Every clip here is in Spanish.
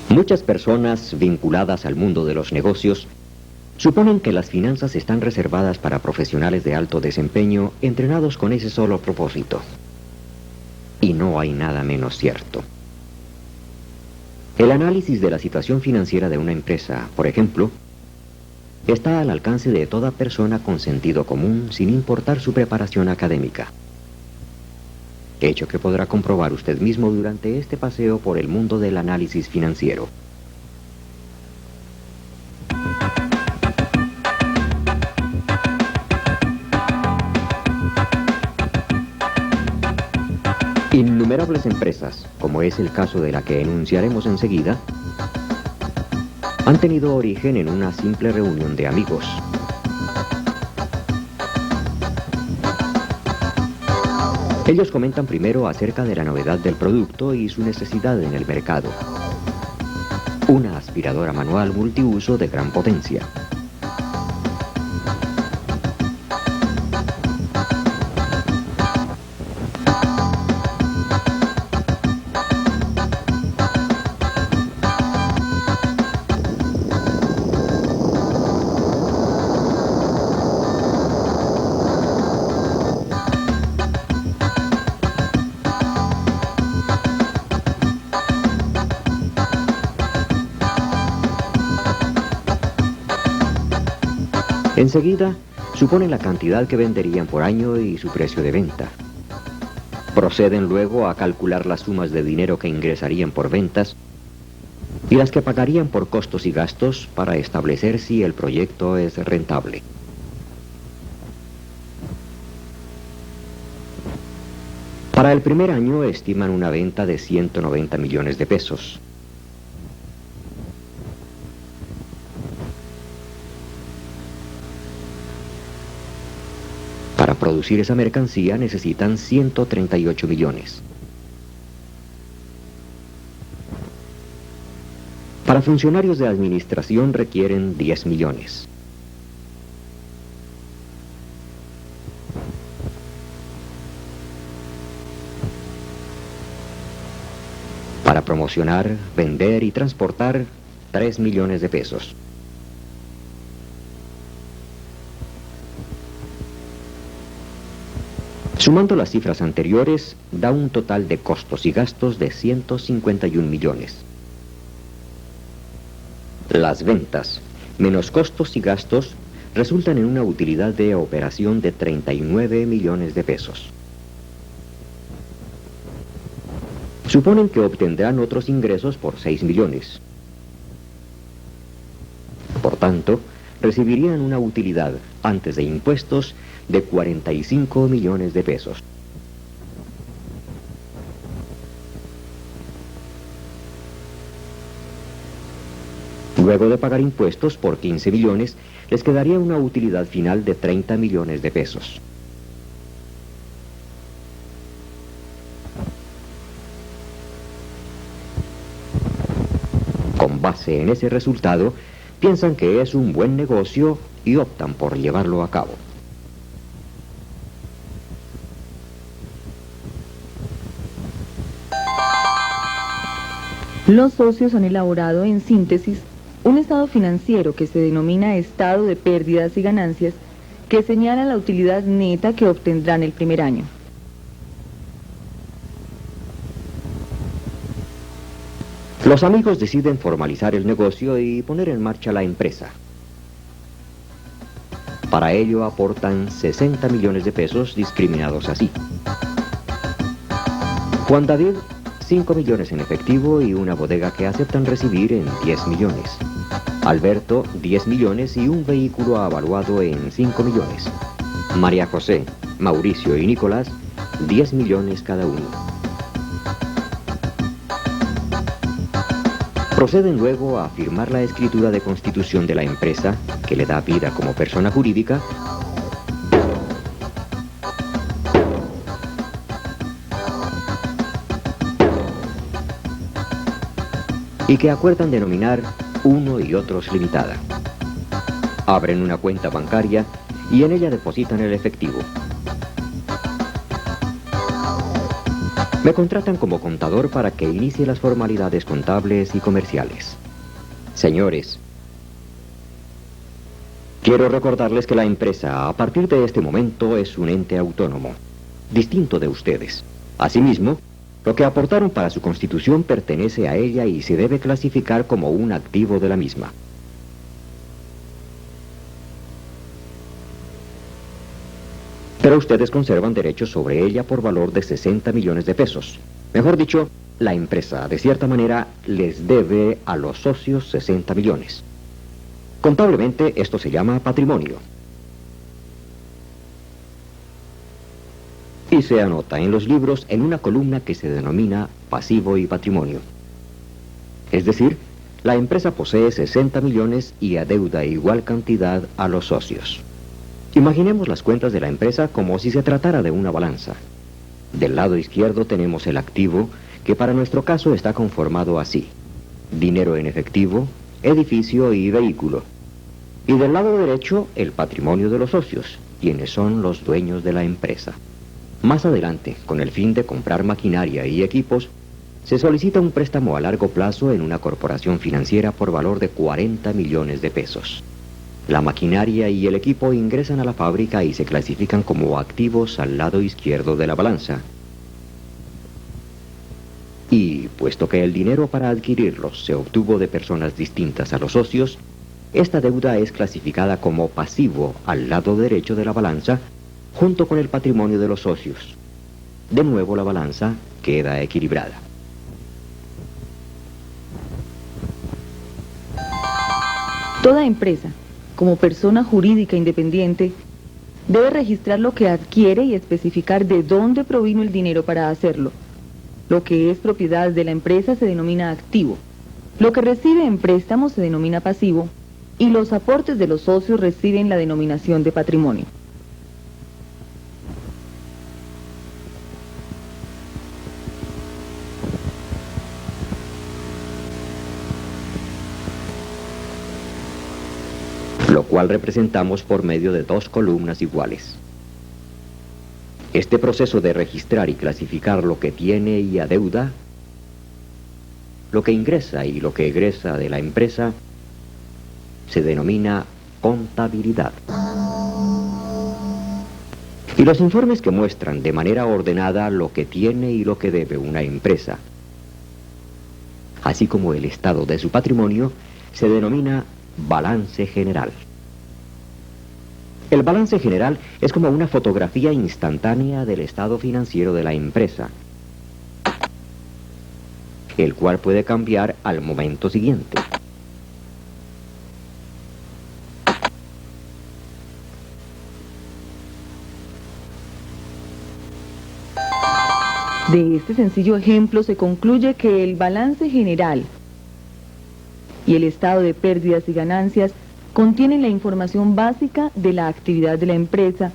Muchas personas vinculadas al mundo de los negocios suponen que las finanzas están reservadas para profesionales de alto desempeño entrenados con ese solo propósito. Y no hay nada menos cierto. El análisis de la situación financiera de una empresa, por ejemplo, está al alcance de toda persona con sentido común sin importar su preparación académica. Hecho que podrá comprobar usted mismo durante este paseo por el mundo del análisis financiero. Innumerables empresas, como es el caso de la que enunciaremos enseguida, han tenido origen en una simple reunión de amigos. Ellos comentan primero acerca de la novedad del producto y su necesidad en el mercado. Una aspiradora manual multiuso de gran potencia. Enseguida, suponen la cantidad que venderían por año y su precio de venta. Proceden luego a calcular las sumas de dinero que ingresarían por ventas y las que pagarían por costos y gastos para establecer si el proyecto es rentable. Para el primer año estiman una venta de 190 millones de pesos. Para producir esa mercancía necesitan 138 millones. Para funcionarios de administración requieren 10 millones. Para promocionar, vender y transportar 3 millones de pesos. Sumando las cifras anteriores, da un total de costos y gastos de 151 millones. Las ventas, menos costos y gastos, resultan en una utilidad de operación de 39 millones de pesos. Suponen que obtendrán otros ingresos por 6 millones. Por tanto, recibirían una utilidad, antes de impuestos, de 45 millones de pesos. Luego de pagar impuestos por 15 millones, les quedaría una utilidad final de 30 millones de pesos. Con base en ese resultado, piensan que es un buen negocio y optan por llevarlo a cabo. Los socios han elaborado, en síntesis, un estado financiero que se denomina estado de pérdidas y ganancias, que señala la utilidad neta que obtendrán el primer año. Los amigos deciden formalizar el negocio y poner en marcha la empresa. Para ello aportan 60 millones de pesos discriminados así. Juan David, 5 millones en efectivo y una bodega que aceptan recibir en 10 millones. Alberto, 10 millones y un vehículo avaluado en 5 millones. María José, Mauricio y Nicolás, 10 millones cada uno. Proceden luego a firmar la escritura de constitución de la empresa, que le da vida como persona jurídica, y que acuerdan denominar Uno y Otros Limitada. Abren una cuenta bancaria y en ella depositan el efectivo. Me contratan como contador para que inicie las formalidades contables y comerciales. Señores, quiero recordarles que la empresa, a partir de este momento, es un ente autónomo, distinto de ustedes. Asimismo, lo que aportaron para su constitución pertenece a ella y se debe clasificar como un activo de la misma. Pero ustedes conservan derechos sobre ella por valor de 60 millones de pesos. Mejor dicho, la empresa, de cierta manera, les debe a los socios 60 millones. Contablemente, esto se llama patrimonio. Y se anota en los libros en una columna que se denomina pasivo y patrimonio. Es decir, la empresa posee 60 millones y adeuda igual cantidad a los socios. Imaginemos las cuentas de la empresa como si se tratara de una balanza. Del lado izquierdo tenemos el activo, que para nuestro caso está conformado así: dinero en efectivo, edificio y vehículo. Y del lado derecho, el patrimonio de los socios, quienes son los dueños de la empresa. Más adelante, con el fin de comprar maquinaria y equipos, se solicita un préstamo a largo plazo en una corporación financiera por valor de 40 millones de pesos. La maquinaria y el equipo ingresan a la fábrica y se clasifican como activos al lado izquierdo de la balanza. Y, puesto que el dinero para adquirirlos se obtuvo de personas distintas a los socios, esta deuda es clasificada como pasivo al lado derecho de la balanza, junto con el patrimonio de los socios. De nuevo la balanza queda equilibrada. Toda empresa, como persona jurídica independiente, debe registrar lo que adquiere y especificar de dónde provino el dinero para hacerlo. Lo que es propiedad de la empresa se denomina activo. Lo que recibe en préstamo se denomina pasivo y los aportes de los socios reciben la denominación de patrimonio. Lo cual representamos por medio de dos columnas iguales. Este proceso de registrar y clasificar lo que tiene y adeuda, lo que ingresa y lo que egresa de la empresa, se denomina contabilidad. Y los informes que muestran de manera ordenada lo que tiene y lo que debe una empresa, así como el estado de su patrimonio, se denomina balance general. El balance general es como una fotografía instantánea del estado financiero de la empresa, el cual puede cambiar al momento siguiente. De este sencillo ejemplo se concluye que el balance general y el estado de pérdidas y ganancias contienen la información básica de la actividad de la empresa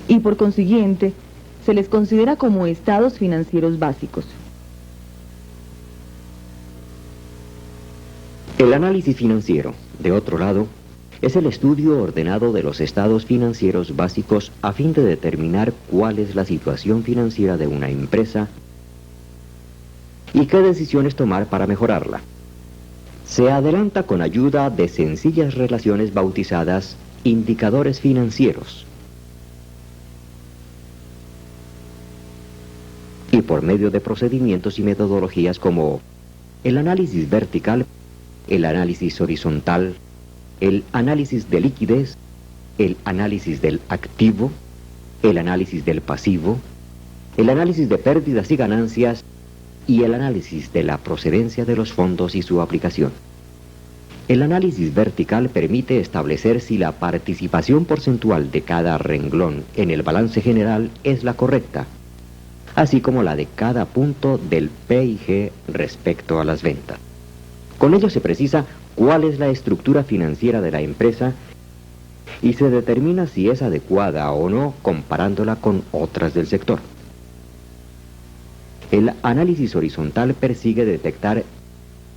y por consiguiente se les considera como estados financieros básicos. El análisis financiero, de otro lado, es el estudio ordenado de los estados financieros básicos a fin de determinar cuál es la situación financiera de una empresa y qué decisiones tomar para mejorarla. Se adelanta con ayuda de sencillas relaciones bautizadas indicadores financieros y por medio de procedimientos y metodologías como el análisis vertical, el análisis horizontal, el análisis de liquidez, el análisis del activo, el análisis del pasivo, el análisis de pérdidas y ganancias y el análisis de la procedencia de los fondos y su aplicación. El análisis vertical permite establecer si la participación porcentual de cada renglón en el balance general es la correcta, así como la de cada punto del P&G respecto a las ventas. Con ello se precisa cuál es la estructura financiera de la empresa y se determina si es adecuada o no comparándola con otras del sector. El análisis horizontal persigue detectar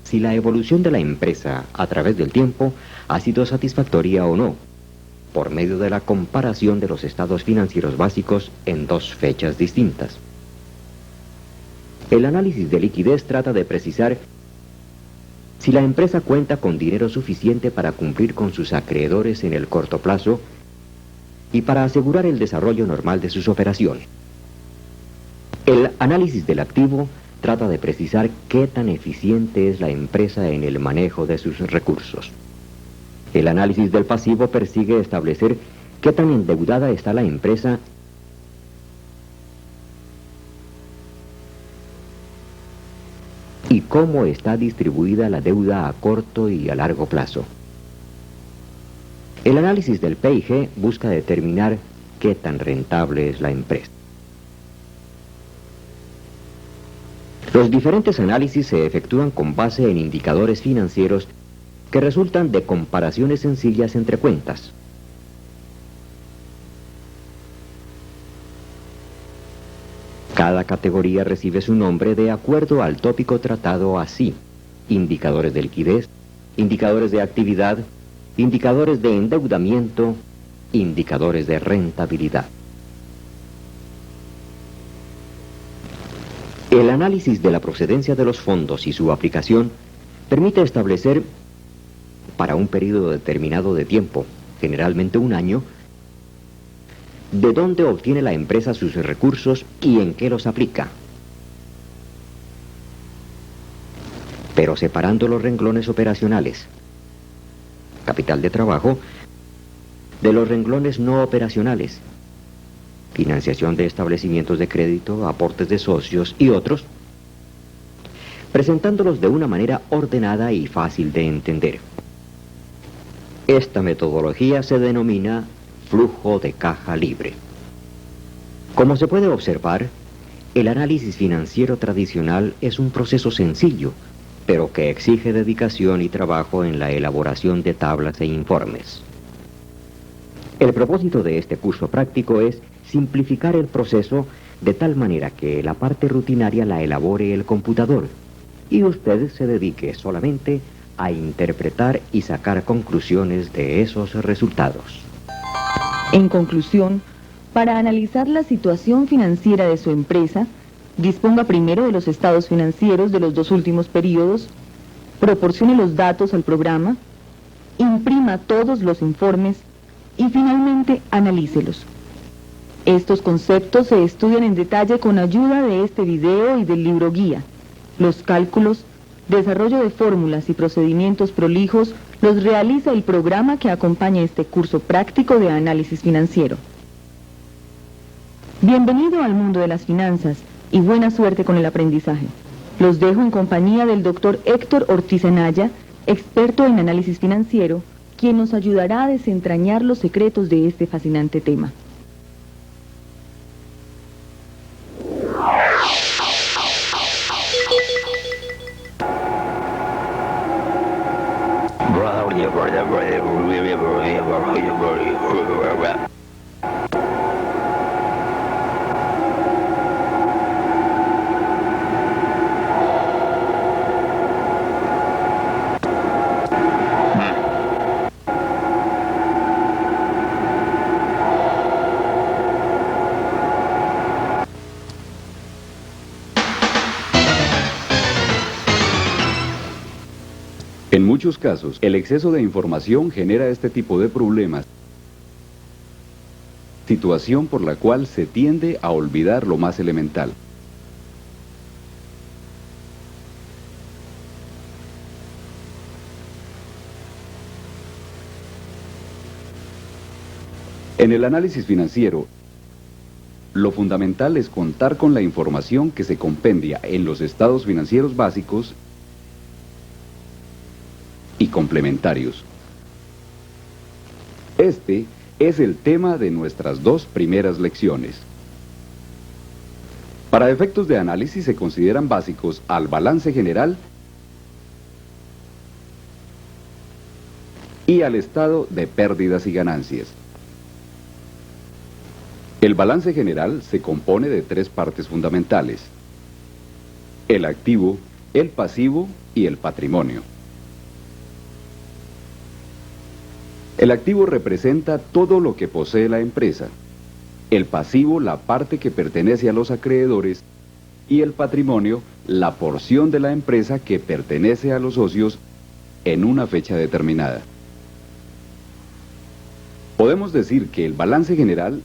si la evolución de la empresa a través del tiempo ha sido satisfactoria o no, por medio de la comparación de los estados financieros básicos en dos fechas distintas. El análisis de liquidez trata de precisar si la empresa cuenta con dinero suficiente para cumplir con sus acreedores en el corto plazo y para asegurar el desarrollo normal de sus operaciones. El análisis del activo trata de precisar qué tan eficiente es la empresa en el manejo de sus recursos. El análisis del pasivo persigue establecer qué tan endeudada está la empresa y cómo está distribuida la deuda a corto y a largo plazo. El análisis del P&G busca determinar qué tan rentable es la empresa. Los diferentes análisis se efectúan con base en indicadores financieros que resultan de comparaciones sencillas entre cuentas. Cada categoría recibe su nombre de acuerdo al tópico tratado así: indicadores de liquidez, indicadores de actividad, indicadores de endeudamiento, indicadores de rentabilidad. El análisis de la procedencia de los fondos y su aplicación permite establecer, para un periodo determinado de tiempo, generalmente un año, de dónde obtiene la empresa sus recursos y en qué los aplica. Pero separando los renglones operacionales, capital de trabajo, de los renglones no operacionales, financiación de establecimientos de crédito, aportes de socios y otros, presentándolos de una manera ordenada y fácil de entender. Esta metodología se denomina flujo de caja libre. Como se puede observar, el análisis financiero tradicional es un proceso sencillo, pero que exige dedicación y trabajo en la elaboración de tablas e informes. El propósito de este curso práctico es simplificar el proceso de tal manera que la parte rutinaria la elabore el computador y usted se dedique solamente a interpretar y sacar conclusiones de esos resultados. En conclusión, para analizar la situación financiera de su empresa, disponga primero de los estados financieros de los 2 últimos periodos, proporcione los datos al programa, imprima todos los informes y finalmente analícelos. Estos conceptos se estudian en detalle con ayuda de este video y del libro guía. Los cálculos, desarrollo de fórmulas y procedimientos prolijos los realiza el programa que acompaña este curso práctico de análisis financiero. Bienvenido al mundo de las finanzas y buena suerte con el aprendizaje. Los dejo en compañía del doctor Héctor Ortiz Anaya, experto en análisis financiero, quien nos ayudará a desentrañar los secretos de este fascinante tema. En muchos casos, el exceso de información genera este tipo de problemas, situación por la cual se tiende a olvidar lo más elemental. En el análisis financiero, lo fundamental es contar con la información que se compendia en los estados financieros básicos y complementarios. Este es el tema de nuestras 2 primeras lecciones. Para efectos de análisis se consideran básicos al balance general y al estado de pérdidas y ganancias. El balance general se compone de 3 partes fundamentales: el activo, el pasivo y el patrimonio. El activo representa todo lo que posee la empresa, el pasivo la parte que pertenece a los acreedores y el patrimonio, la porción de la empresa que pertenece a los socios en una fecha determinada. Podemos decir que el balance general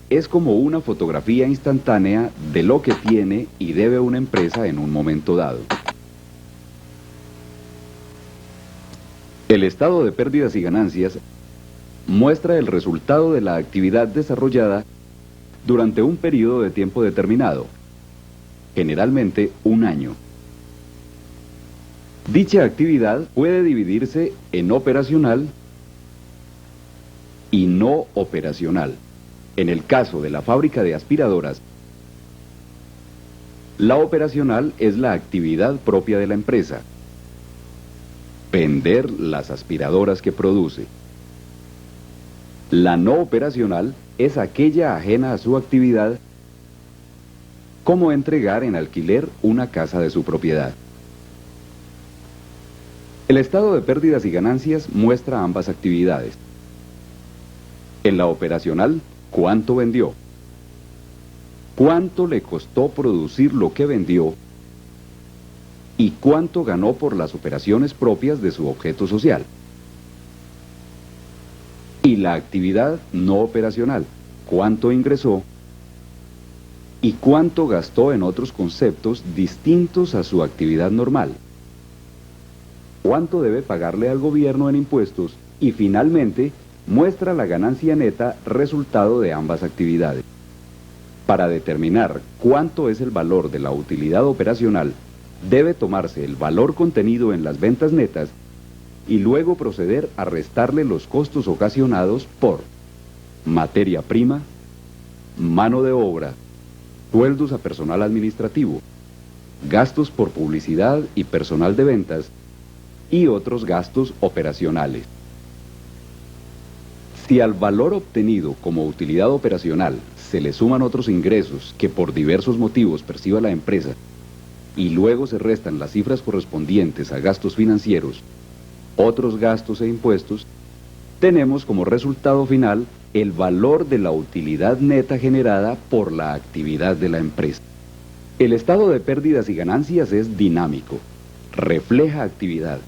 es como una fotografía instantánea de lo que tiene y debe una empresa en un momento dado. El estado de pérdidas y ganancias muestra el resultado de la actividad desarrollada durante un periodo de tiempo determinado, generalmente un año. Dicha actividad puede dividirse en operacional y no operacional. En el caso de la fábrica de aspiradoras, la operacional es la actividad propia de la empresa, vender las aspiradoras que produce. La no operacional es aquella ajena a su actividad, como entregar en alquiler una casa de su propiedad. El estado de pérdidas y ganancias muestra ambas actividades. En la operacional, ¿cuánto vendió? ¿Cuánto le costó producir lo que vendió? ¿Y cuánto ganó por las operaciones propias de su objeto social? Y la actividad no operacional, ¿cuánto ingresó? ¿Y cuánto gastó en otros conceptos distintos a su actividad normal? ¿Cuánto debe pagarle al gobierno en impuestos? Y finalmente, muestra la ganancia neta resultado de ambas actividades. Para determinar cuánto es el valor de la utilidad operacional, debe tomarse el valor contenido en las ventas netas y luego proceder a restarle los costos ocasionados por materia prima, mano de obra, sueldos a personal administrativo, gastos por publicidad y personal de ventas y otros gastos operacionales. Si al valor obtenido como utilidad operacional se le suman otros ingresos que por diversos motivos perciba la empresa y luego se restan las cifras correspondientes a gastos financieros, otros gastos e impuestos, tenemos como resultado final el valor de la utilidad neta generada por la actividad de la empresa. El estado de pérdidas y ganancias es dinámico, refleja actividad,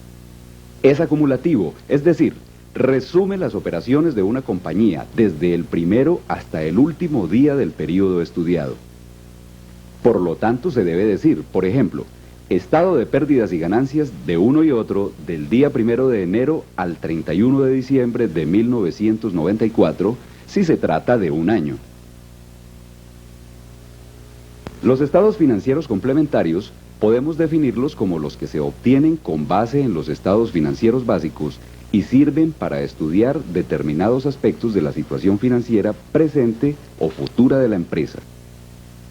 es acumulativo, es decir, resume las operaciones de una compañía desde el primero hasta el último día del periodo estudiado. Por lo tanto, se debe decir, por ejemplo, estado de pérdidas y ganancias de uno y otro del día 1 de enero al 31 de diciembre de 1994, si se trata de un año. Los estados financieros complementarios podemos definirlos como los que se obtienen con base en los estados financieros básicos y sirven para estudiar determinados aspectos de la situación financiera presente o futura de la empresa.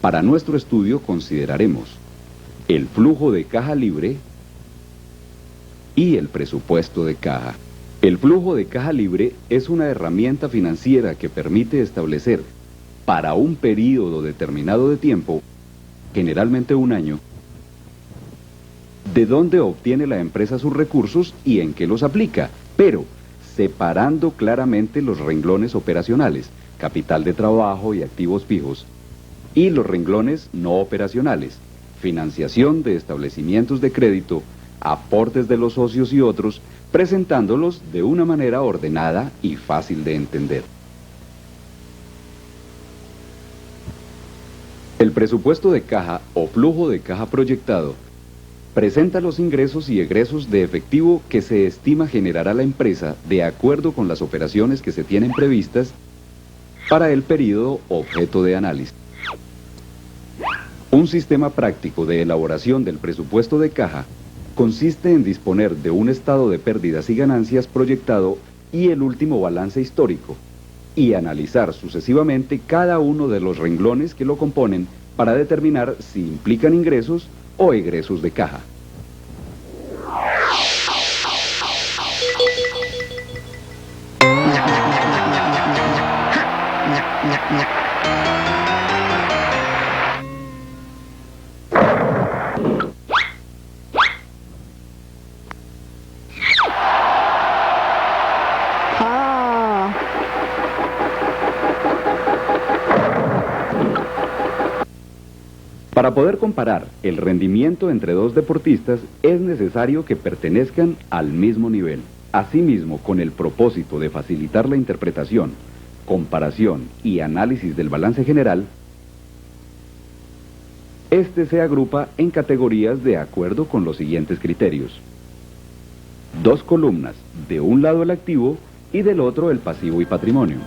Para nuestro estudio consideraremos el flujo de caja libre y el presupuesto de caja. El flujo de caja libre es una herramienta financiera que permite establecer para un periodo determinado de tiempo, generalmente un año, de dónde obtiene la empresa sus recursos y en qué los aplica, pero separando claramente los renglones operacionales, capital de trabajo y activos fijos, y los renglones no operacionales, financiación de establecimientos de crédito, aportes de los socios y otros, presentándolos de una manera ordenada y fácil de entender. El presupuesto de caja o flujo de caja proyectado presenta los ingresos y egresos de efectivo que se estima generará la empresa de acuerdo con las operaciones que se tienen previstas para el periodo objeto de análisis. Un sistema práctico de elaboración del presupuesto de caja consiste en disponer de un estado de pérdidas y ganancias proyectado y el último balance histórico, y analizar sucesivamente cada uno de los renglones que lo componen para determinar si implican ingresos o egresos de caja. Para poder comparar el rendimiento entre dos deportistas es necesario que pertenezcan al mismo nivel. Asimismo, con el propósito de facilitar la interpretación, comparación y análisis del balance general, este se agrupa en categorías de acuerdo con los siguientes criterios. 2 columnas, de un lado el activo y del otro el pasivo y patrimonio.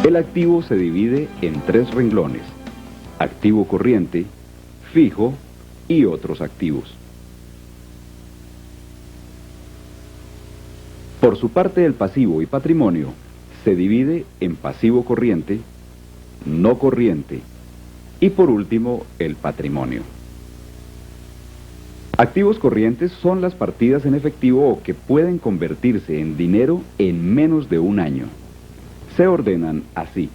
El activo se divide en 3 renglones: activo corriente, fijo y otros activos. Por su parte, el pasivo y patrimonio se divide en pasivo corriente, no corriente y por último el patrimonio. Activos corrientes son las partidas en efectivo o que pueden convertirse en dinero en menos de un año. Se ordenan así.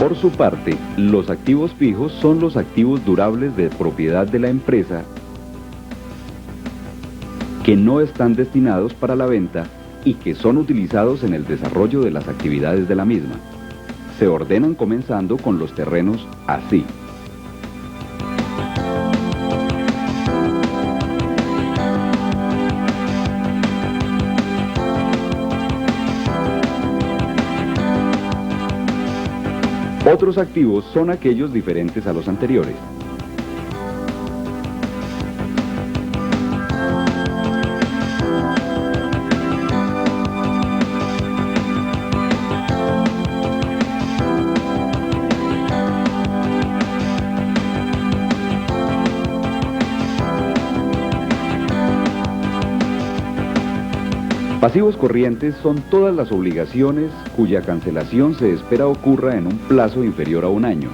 Por su parte, los activos fijos son los activos durables de propiedad de la empresa que no están destinados para la venta y que son utilizados en el desarrollo de las actividades de la misma. Se ordenan comenzando con los terrenos así. Otros activos son aquellos diferentes a los anteriores. Pasivos corrientes son todas las obligaciones cuya cancelación se espera ocurra en un plazo inferior a un año.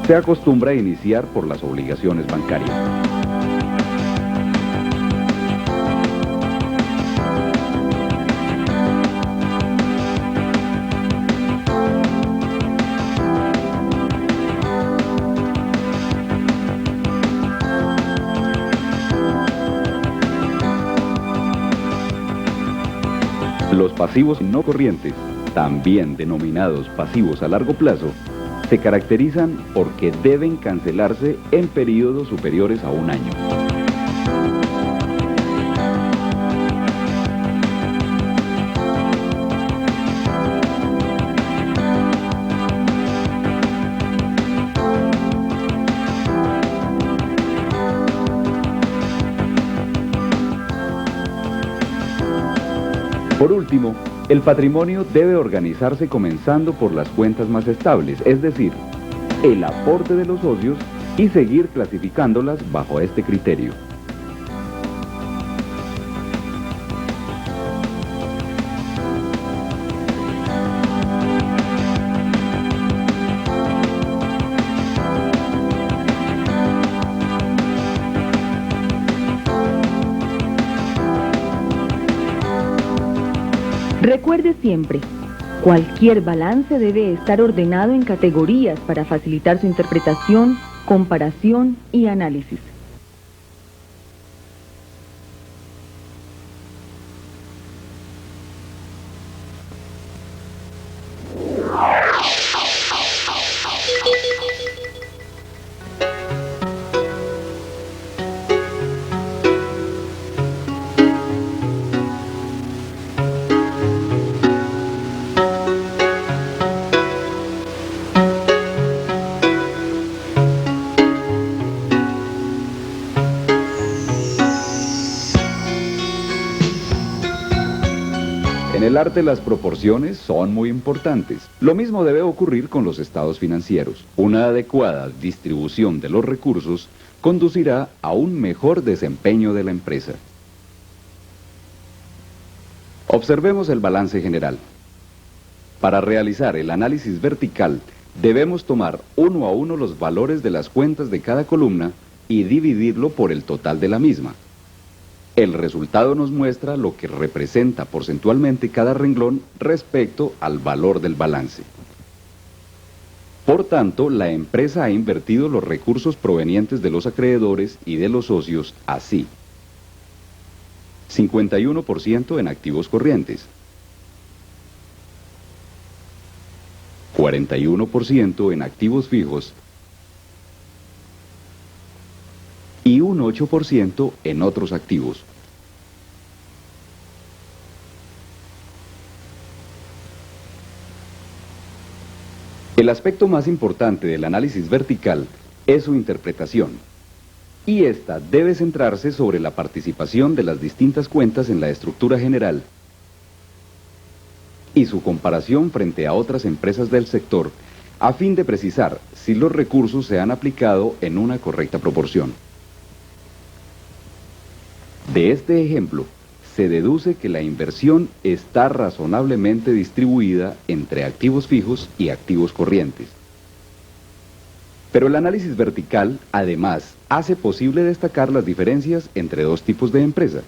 Se acostumbra a iniciar por las obligaciones bancarias. Los pasivos no corrientes, también denominados pasivos a largo plazo, se caracterizan porque deben cancelarse en periodos superiores a un año. Por último, el patrimonio debe organizarse comenzando por las cuentas más estables, es decir, el aporte de los socios, y seguir clasificándolas bajo este criterio. Recuerde siempre, cualquier balance debe estar ordenado en categorías para facilitar su interpretación, comparación y análisis. el arte las proporciones son muy importantes. Lo mismo debe ocurrir con los estados financieros. Una adecuada distribución de los recursos conducirá a un mejor desempeño de la empresa. Observemos el balance general. Para realizar el análisis vertical, debemos tomar uno a uno los valores de las cuentas de cada columna y dividirlo por el total de la misma. El resultado nos muestra lo que representa porcentualmente cada renglón respecto al valor del balance. Por tanto, la empresa ha invertido los recursos provenientes de los acreedores y de los socios así: 51% en activos corrientes, 41% en activos fijos y un 8% en otros activos. El aspecto más importante del análisis vertical es su interpretación, y esta debe centrarse sobre la participación de las distintas cuentas en la estructura general y su comparación frente a otras empresas del sector, a fin de precisar si los recursos se han aplicado en una correcta proporción. De este ejemplo, se deduce que la inversión está razonablemente distribuida entre activos fijos y activos corrientes. Pero el análisis vertical, además, hace posible destacar las diferencias entre dos tipos de empresa.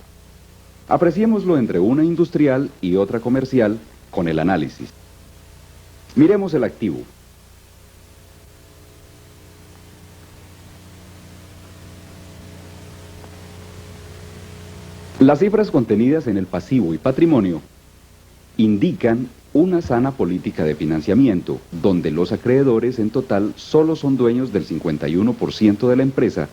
Apreciémoslo entre una industrial y otra comercial con el análisis. Miremos el activo. Las cifras contenidas en el pasivo y patrimonio indican una sana política de financiamiento, donde los acreedores en total solo son dueños del 51% de la empresa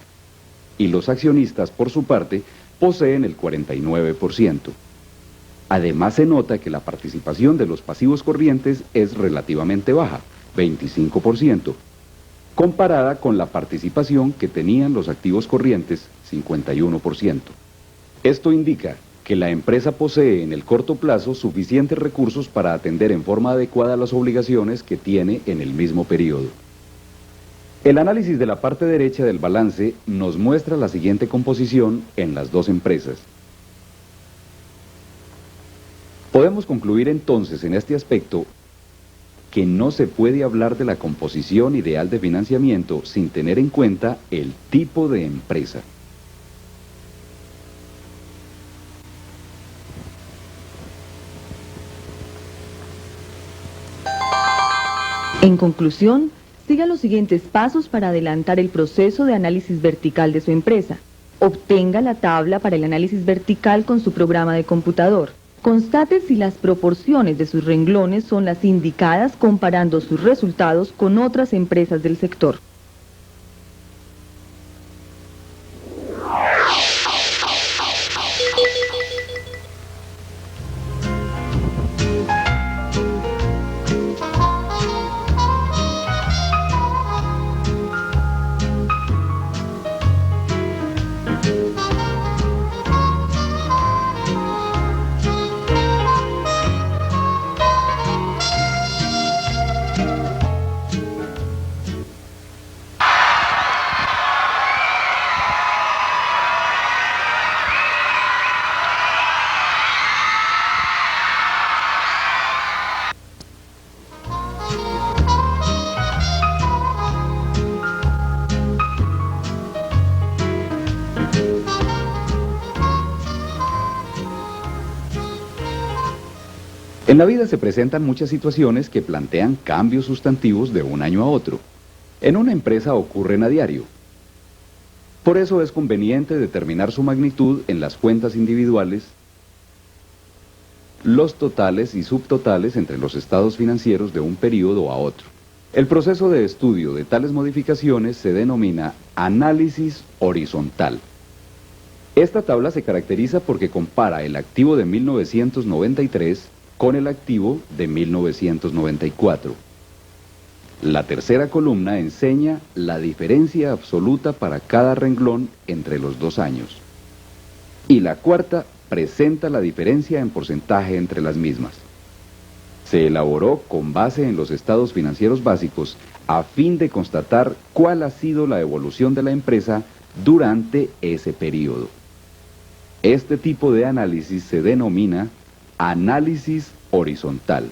y los accionistas, por su parte, poseen el 49%. Además, se nota que la participación de los pasivos corrientes es relativamente baja, 25%, comparada con la participación que tenían los activos corrientes, 51%. Esto indica que la empresa posee en el corto plazo suficientes recursos para atender en forma adecuada las obligaciones que tiene en el mismo periodo. El análisis de la parte derecha del balance nos muestra la siguiente composición en las dos empresas. Podemos concluir entonces en este aspecto que no se puede hablar de la composición ideal de financiamiento sin tener en cuenta el tipo de empresa. En conclusión, siga los siguientes pasos para adelantar el proceso de análisis vertical de su empresa. Obtenga la tabla para el análisis vertical con su programa de computador. Constate si las proporciones de sus renglones son las indicadas comparando sus resultados con otras empresas del sector. En la vida se presentan muchas situaciones que plantean cambios sustantivos de un año a otro. En una empresa ocurren a diario. Por eso es conveniente determinar su magnitud en las cuentas individuales, los totales y subtotales entre los estados financieros de un periodo a otro. El proceso de estudio de tales modificaciones se denomina análisis horizontal. Esta tabla se caracteriza porque compara el activo de 1993 con el activo de 1994. La tercera columna enseña la diferencia absoluta para cada renglón entre los 2 años. Y la cuarta presenta la diferencia en porcentaje entre las mismas. Se elaboró con base en los estados financieros básicos a fin de constatar cuál ha sido la evolución de la empresa durante ese periodo. Este tipo de análisis se denomina análisis horizontal.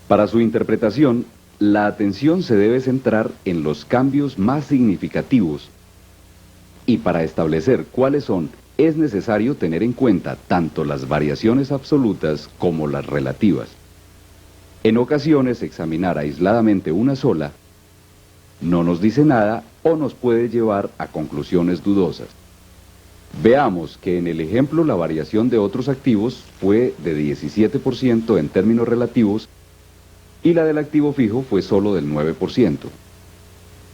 Para su interpretación, la atención se debe centrar en los cambios más significativos y para establecer cuáles son, es necesario tener en cuenta tanto las variaciones absolutas como las relativas. En ocasiones, examinar aisladamente una sola no nos dice nada o nos puede llevar a conclusiones dudosas. Veamos que en el ejemplo la variación de otros activos fue de 17% en términos relativos y la del activo fijo fue solo del 9%.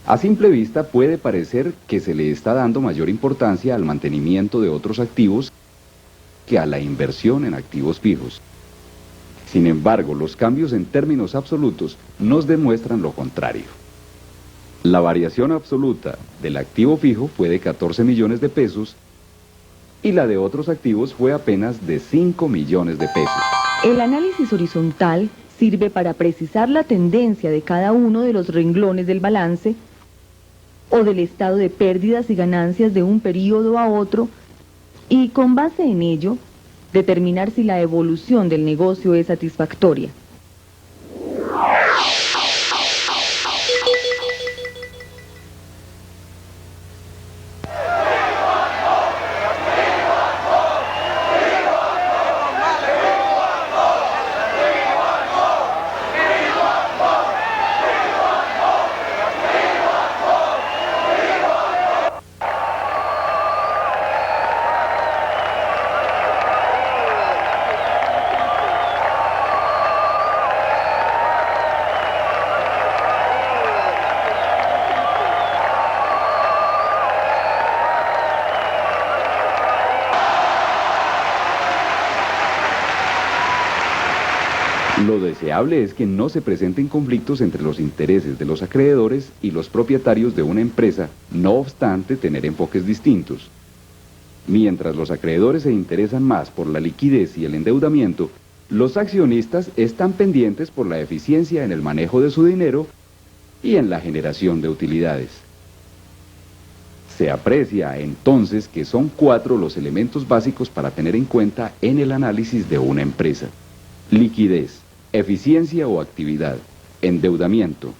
A simple vista puede parecer que se le está dando mayor importancia al mantenimiento de otros activos que a la inversión en activos fijos. Sin embargo, los cambios en términos absolutos nos demuestran lo contrario. La variación absoluta del activo fijo fue de 14 millones de pesos y la de otros activos fue apenas de 5 millones de pesos. El análisis horizontal sirve para precisar la tendencia de cada uno de los renglones del balance o del estado de pérdidas y ganancias de un periodo a otro y con base en ello determinar si la evolución del negocio es satisfactoria. Lo deseable es que no se presenten conflictos entre los intereses de los acreedores y los propietarios de una empresa, no obstante tener enfoques distintos. Mientras los acreedores se interesan más por la liquidez y el endeudamiento, los accionistas están pendientes por la eficiencia en el manejo de su dinero y en la generación de utilidades. Se aprecia entonces que son 4 los elementos básicos para tener en cuenta en el análisis de una empresa: liquidez, eficiencia o actividad, endeudamiento,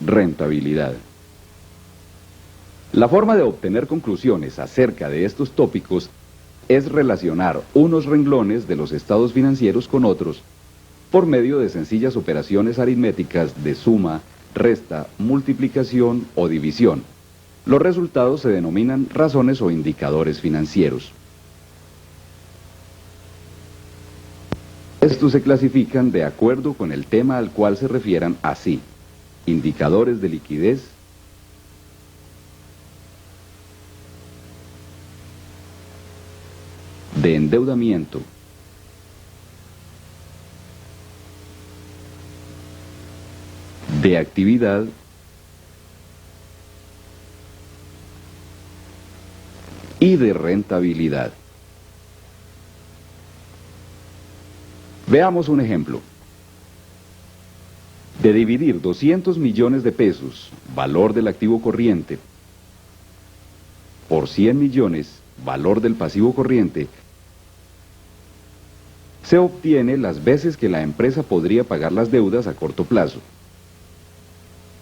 rentabilidad. La forma de obtener conclusiones acerca de estos tópicos es relacionar unos renglones de los estados financieros con otros por medio de sencillas operaciones aritméticas de suma, resta, multiplicación o división. Los resultados se denominan razones o indicadores financieros. Estos se clasifican de acuerdo con el tema al cual se refieran así: indicadores de liquidez, de endeudamiento, de actividad y de rentabilidad. Veamos un ejemplo. De dividir 200 millones de pesos, valor del activo corriente, por 100 millones, valor del pasivo corriente, se obtiene las veces que la empresa podría pagar las deudas a corto plazo.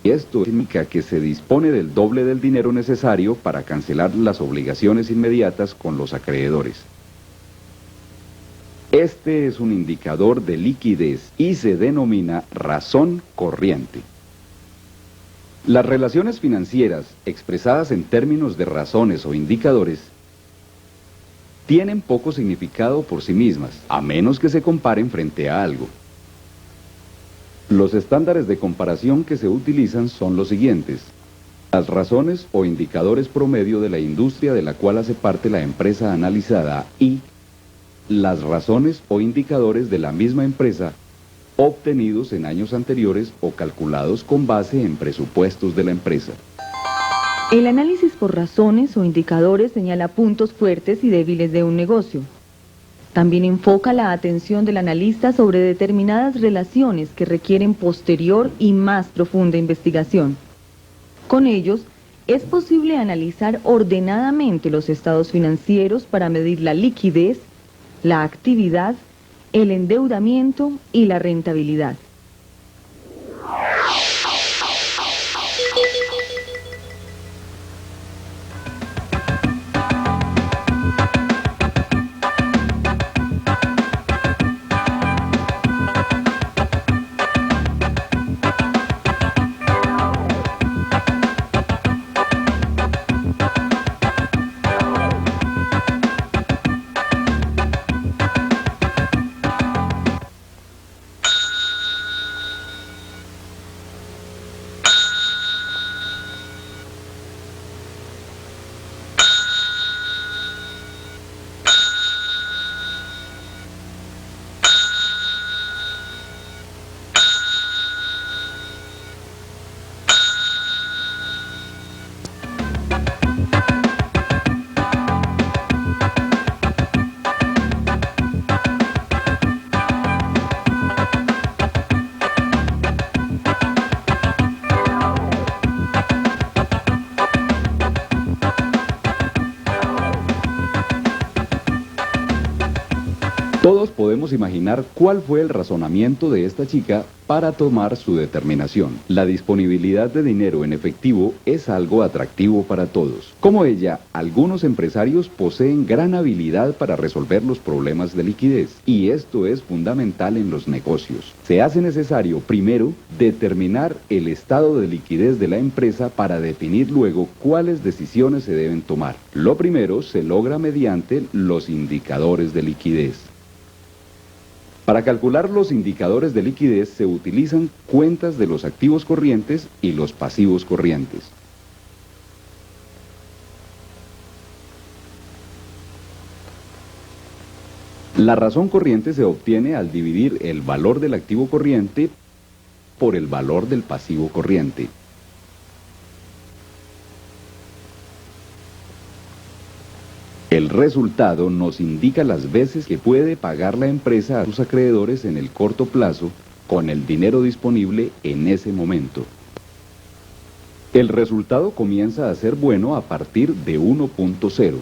Esto significa que se dispone del doble del dinero necesario para cancelar las obligaciones inmediatas con los acreedores. Este es un indicador de liquidez y se denomina razón corriente. Las relaciones financieras, expresadas en términos de razones o indicadores, tienen poco significado por sí mismas, a menos que se comparen frente a algo. Los estándares de comparación que se utilizan son los siguientes: las razones o indicadores promedio de la industria de la cual hace parte la empresa analizada y las razones o indicadores de la misma empresa obtenidos en años anteriores o calculados con base en presupuestos de la empresa. El análisis por razones o indicadores señala puntos fuertes y débiles de un negocio. También enfoca la atención del analista sobre determinadas relaciones que requieren posterior y más profunda investigación. Con ellos, es posible analizar ordenadamente los estados financieros para medir la liquidez, la actividad, el endeudamiento y la rentabilidad. Todos podemos imaginar cuál fue el razonamiento de esta chica para tomar su determinación. La disponibilidad de dinero en efectivo es algo atractivo para todos. Como ella, algunos empresarios poseen gran habilidad para resolver los problemas de liquidez, y esto es fundamental en los negocios. Se hace necesario, primero, determinar el estado de liquidez de la empresa para definir luego cuáles decisiones se deben tomar. Lo primero se logra mediante los indicadores de liquidez. Para calcular los indicadores de liquidez se utilizan cuentas de los activos corrientes y los pasivos corrientes. La razón corriente se obtiene al dividir el valor del activo corriente por el valor del pasivo corriente. El resultado nos indica las veces que puede pagar la empresa a sus acreedores en el corto plazo con el dinero disponible en ese momento. El resultado comienza a ser bueno a partir de 1.0.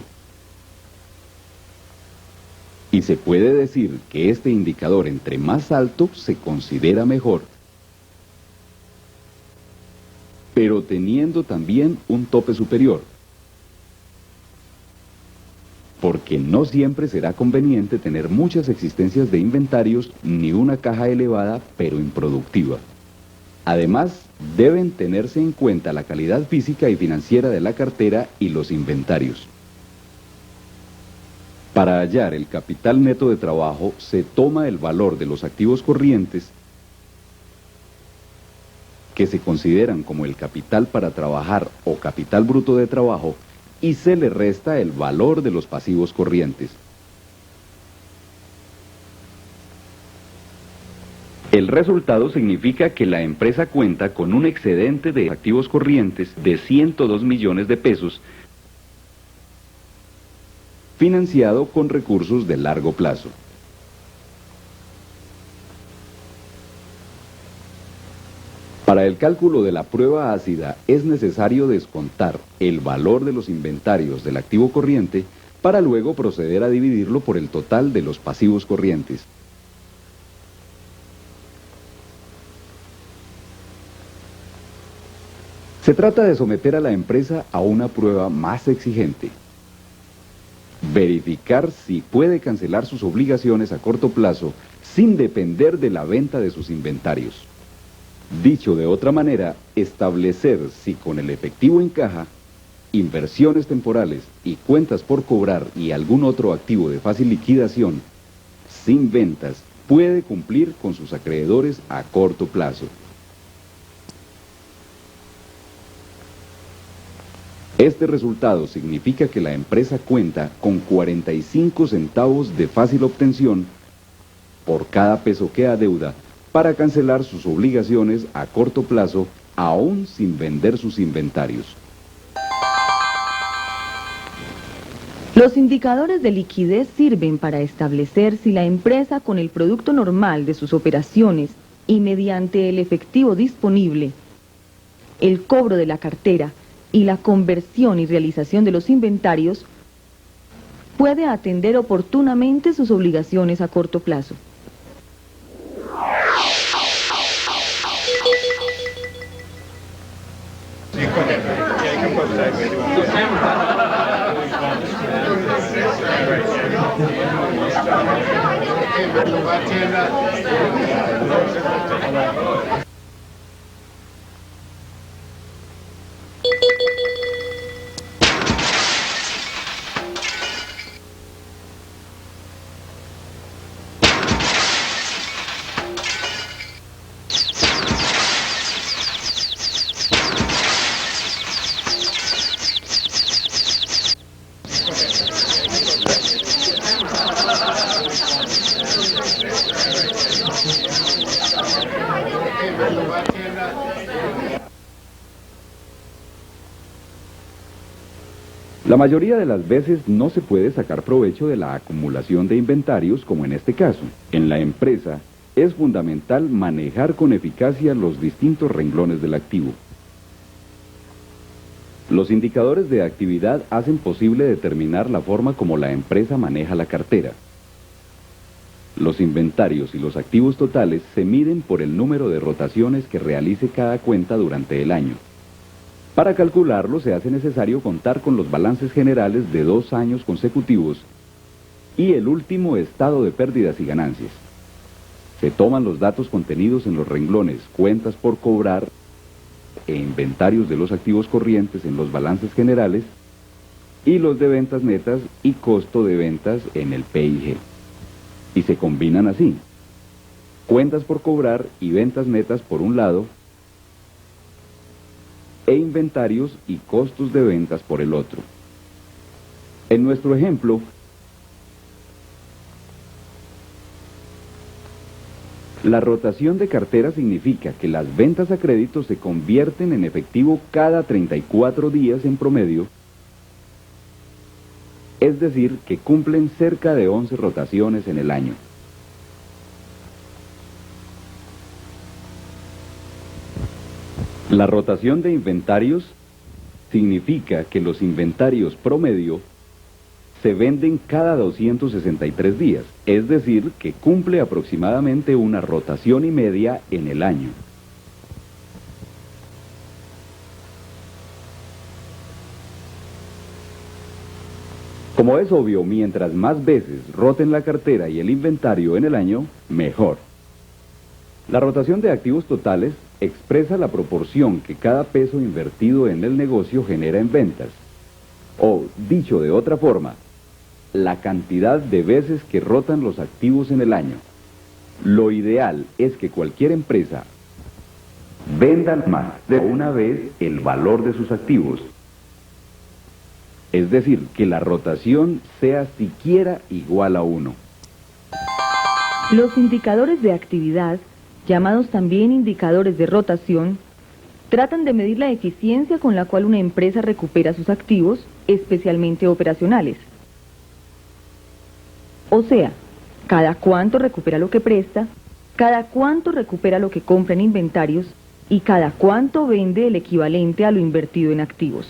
Y se puede decir que este indicador entre más alto se considera mejor, pero teniendo también un tope superior, porque no siempre será conveniente tener muchas existencias de inventarios ni una caja elevada pero improductiva. Además, deben tenerse en cuenta la calidad física y financiera de la cartera y los inventarios. Para hallar el capital neto de trabajo, se toma el valor de los activos corrientes que se consideran como el capital para trabajar o capital bruto de trabajo, y se le resta el valor de los pasivos corrientes. El resultado significa que la empresa cuenta con un excedente de activos corrientes de 102 millones de pesos, financiado con recursos de largo plazo. Para el cálculo de la prueba ácida es necesario descontar el valor de los inventarios del activo corriente para luego proceder a dividirlo por el total de los pasivos corrientes. Se trata de someter a la empresa a una prueba más exigente. Verificar si puede cancelar sus obligaciones a corto plazo sin depender de la venta de sus inventarios. Dicho de otra manera, establecer si con el efectivo en caja, inversiones temporales y cuentas por cobrar y algún otro activo de fácil liquidación, sin ventas, puede cumplir con sus acreedores a corto plazo. Este resultado significa que la empresa cuenta con 45 centavos de fácil obtención por cada peso que adeuda para cancelar sus obligaciones a corto plazo, aún sin vender sus inventarios. Los indicadores de liquidez sirven para establecer si la empresa con el producto normal de sus operaciones y mediante el efectivo disponible, el cobro de la cartera y la conversión y realización de los inventarios, puede atender oportunamente sus obligaciones a corto plazo. La mayoría de las veces no se puede sacar provecho de la acumulación de inventarios como en este caso. En la empresa es fundamental manejar con eficacia los distintos renglones del activo. Los indicadores de actividad hacen posible determinar la forma como la empresa maneja la cartera. Los inventarios y los activos totales se miden por el número de rotaciones que realice cada cuenta durante el año. Para calcularlo se hace necesario contar con los balances generales de 2 años consecutivos y el último estado de pérdidas y ganancias. Se toman los datos contenidos en los renglones cuentas por cobrar e inventarios de los activos corrientes en los balances generales y los de ventas netas y costo de ventas en el PIG. Y se combinan así: cuentas por cobrar y ventas netas por un lado, e inventarios y costos de ventas por el otro. En nuestro ejemplo, la rotación de cartera significa que las ventas a crédito se convierten en efectivo cada 34 días en promedio, es decir, que cumplen cerca de 11 rotaciones en el año. La rotación de inventarios significa que los inventarios promedio se venden cada 263 días, es decir, que cumple aproximadamente una rotación y media en el año. Como es obvio, mientras más veces roten la cartera y el inventario en el año, mejor. La rotación de activos totales expresa la proporción que cada peso invertido en el negocio genera en ventas. O, dicho de otra forma, la cantidad de veces que rotan los activos en el año. Lo ideal es que cualquier empresa venda más de una vez el valor de sus activos. Es decir, que la rotación sea siquiera igual a 1. Los indicadores de actividad, llamados también indicadores de rotación, tratan de medir la eficiencia con la cual una empresa recupera sus activos, especialmente operacionales. O sea, cada cuánto recupera lo que presta, cada cuánto recupera lo que compra en inventarios y cada cuánto vende el equivalente a lo invertido en activos.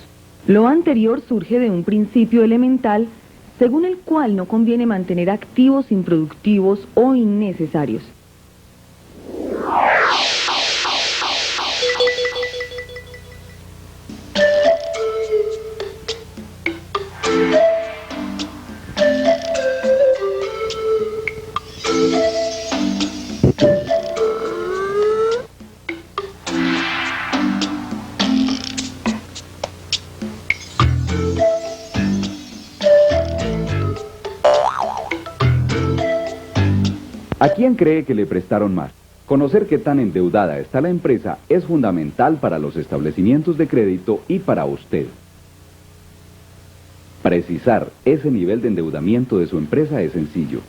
Lo anterior surge de un principio elemental según el cual no conviene mantener activos improductivos o innecesarios. ¿A quién cree que le prestaron más? Conocer qué tan endeudada está la empresa es fundamental para los establecimientos de crédito y para usted. Precisar ese nivel de endeudamiento de su empresa es sencillo.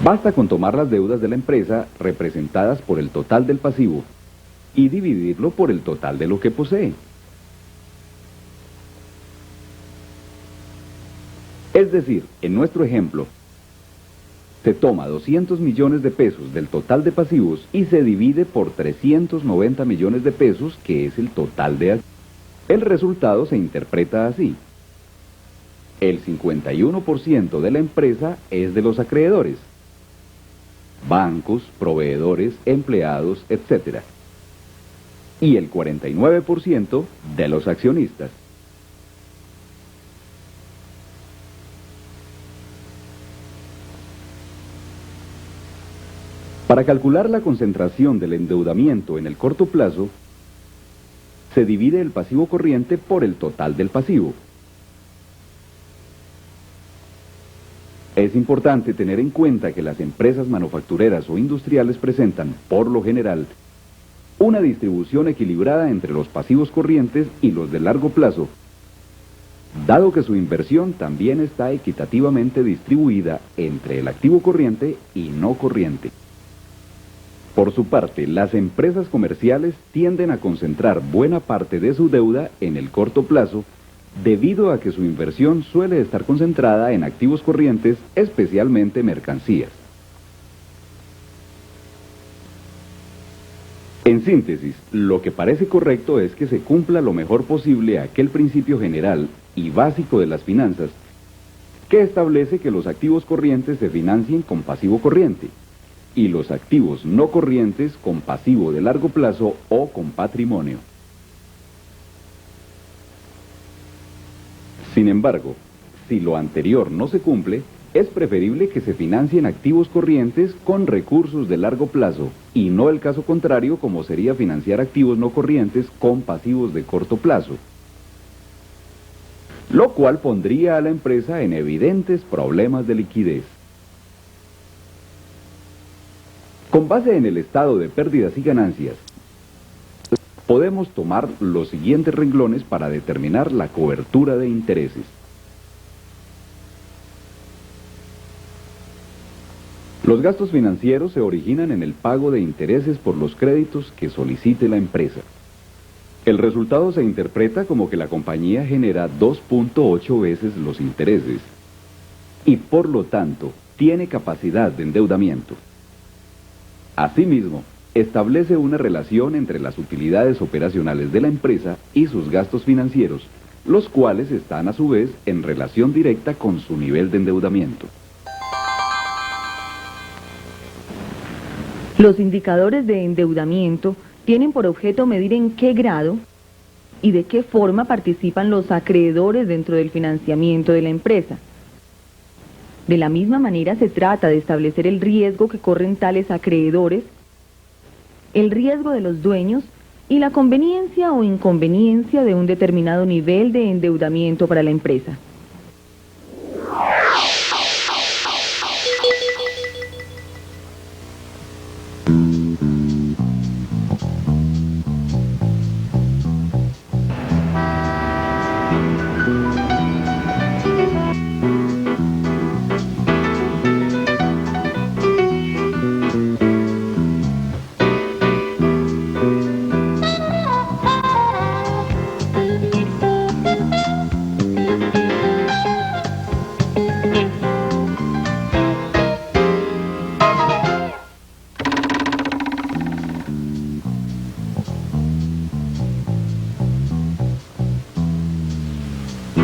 Basta con tomar las deudas de la empresa representadas por el total del pasivo y dividirlo por el total de lo que posee. Es decir, en nuestro ejemplo, se toma 200 millones de pesos del total de pasivos y se divide por 390 millones de pesos, que es el total de activos. El resultado se interpreta así: el 51% de la empresa es de los acreedores, bancos, proveedores, empleados, etc. Y el 49% de los accionistas. Para calcular la concentración del endeudamiento en el corto plazo, se divide el pasivo corriente por el total del pasivo. Es importante tener en cuenta que las empresas manufactureras o industriales presentan, por lo general, una distribución equilibrada entre los pasivos corrientes y los de largo plazo, dado que su inversión también está equitativamente distribuida entre el activo corriente y no corriente. Por su parte, las empresas comerciales tienden a concentrar buena parte de su deuda en el corto plazo, debido a que su inversión suele estar concentrada en activos corrientes, especialmente mercancías. En síntesis, lo que parece correcto es que se cumpla lo mejor posible aquel principio general y básico de las finanzas, que establece que los activos corrientes se financien con pasivo corriente, y los activos no corrientes con pasivo de largo plazo o con patrimonio. Sin embargo, si lo anterior no se cumple, es preferible que se financien activos corrientes con recursos de largo plazo, y no el caso contrario, como sería financiar activos no corrientes con pasivos de corto plazo, lo cual pondría a la empresa en evidentes problemas de liquidez. Con base en el estado de pérdidas y ganancias, podemos tomar los siguientes renglones para determinar la cobertura de intereses. Los gastos financieros se originan en el pago de intereses por los créditos que solicite la empresa. El resultado se interpreta como que la compañía genera 2.8 veces los intereses y por lo tanto tiene capacidad de endeudamiento. Asimismo, establece una relación entre las utilidades operacionales de la empresa y sus gastos financieros, los cuales están a su vez en relación directa con su nivel de endeudamiento. Los indicadores de endeudamiento tienen por objeto medir en qué grado y de qué forma participan los acreedores dentro del financiamiento de la empresa. De la misma manera se trata de establecer el riesgo que corren tales acreedores, el riesgo de los dueños y la conveniencia o inconveniencia de un determinado nivel de endeudamiento para la empresa.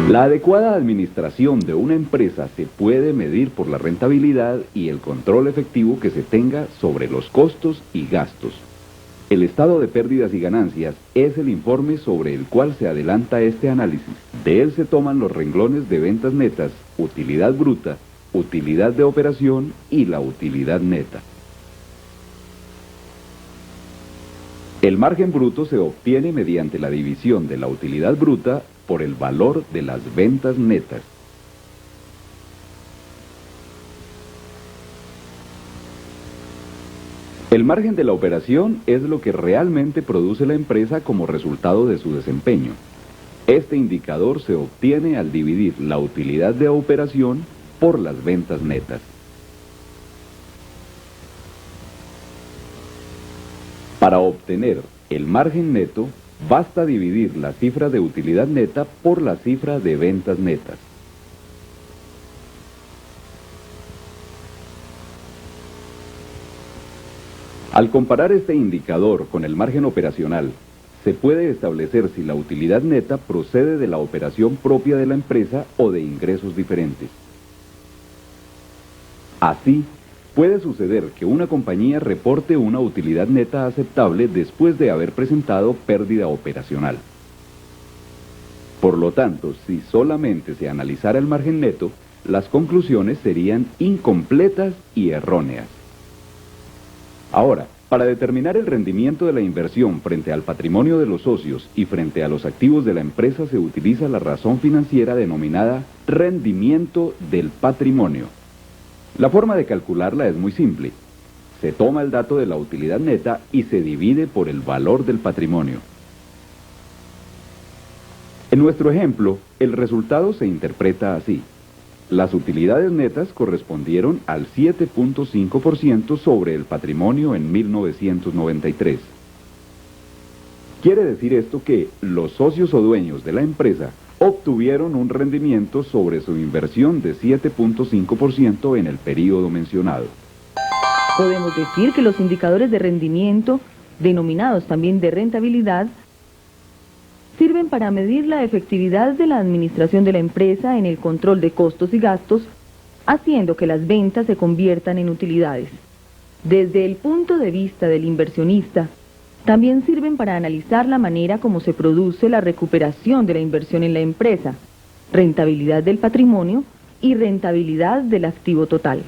La adecuada administración de una empresa se puede medir por la rentabilidad y el control efectivo que se tenga sobre los costos y gastos. El estado de pérdidas y ganancias es el informe sobre el cual se adelanta este análisis. De él se toman los renglones de ventas netas, utilidad bruta, utilidad de operación y la utilidad neta. El margen bruto se obtiene mediante la división de la utilidad bruta por el valor de las ventas netas. El margen de la operación es lo que realmente produce la empresa como resultado de su desempeño. Este indicador se obtiene al dividir la utilidad de operación por las ventas netas. Para obtener el margen neto, basta dividir la cifra de utilidad neta por la cifra de ventas netas. Al comparar este indicador con el margen operacional, se puede establecer si la utilidad neta procede de la operación propia de la empresa o de ingresos diferentes. Así, puede suceder que una compañía reporte una utilidad neta aceptable después de haber presentado pérdida operacional. Por lo tanto, si solamente se analizara el margen neto, las conclusiones serían incompletas y erróneas. Ahora, para determinar el rendimiento de la inversión frente al patrimonio de los socios y frente a los activos de la empresa se utiliza la razón financiera denominada rendimiento del patrimonio. La forma de calcularla es muy simple. Se toma el dato de la utilidad neta y se divide por el valor del patrimonio. En nuestro ejemplo, el resultado se interpreta así. Las utilidades netas correspondieron al 7.5% sobre el patrimonio en 1993. Quiere decir esto que los socios o dueños de la empresa obtuvieron un rendimiento sobre su inversión de 7.5% en el período mencionado. Podemos decir que los indicadores de rendimiento, denominados también de rentabilidad, sirven para medir la efectividad de la administración de la empresa en el control de costos y gastos, haciendo que las ventas se conviertan en utilidades. Desde el punto de vista del inversionista, también sirven para analizar la manera como se produce la recuperación de la inversión en la empresa, rentabilidad del patrimonio y rentabilidad del activo total.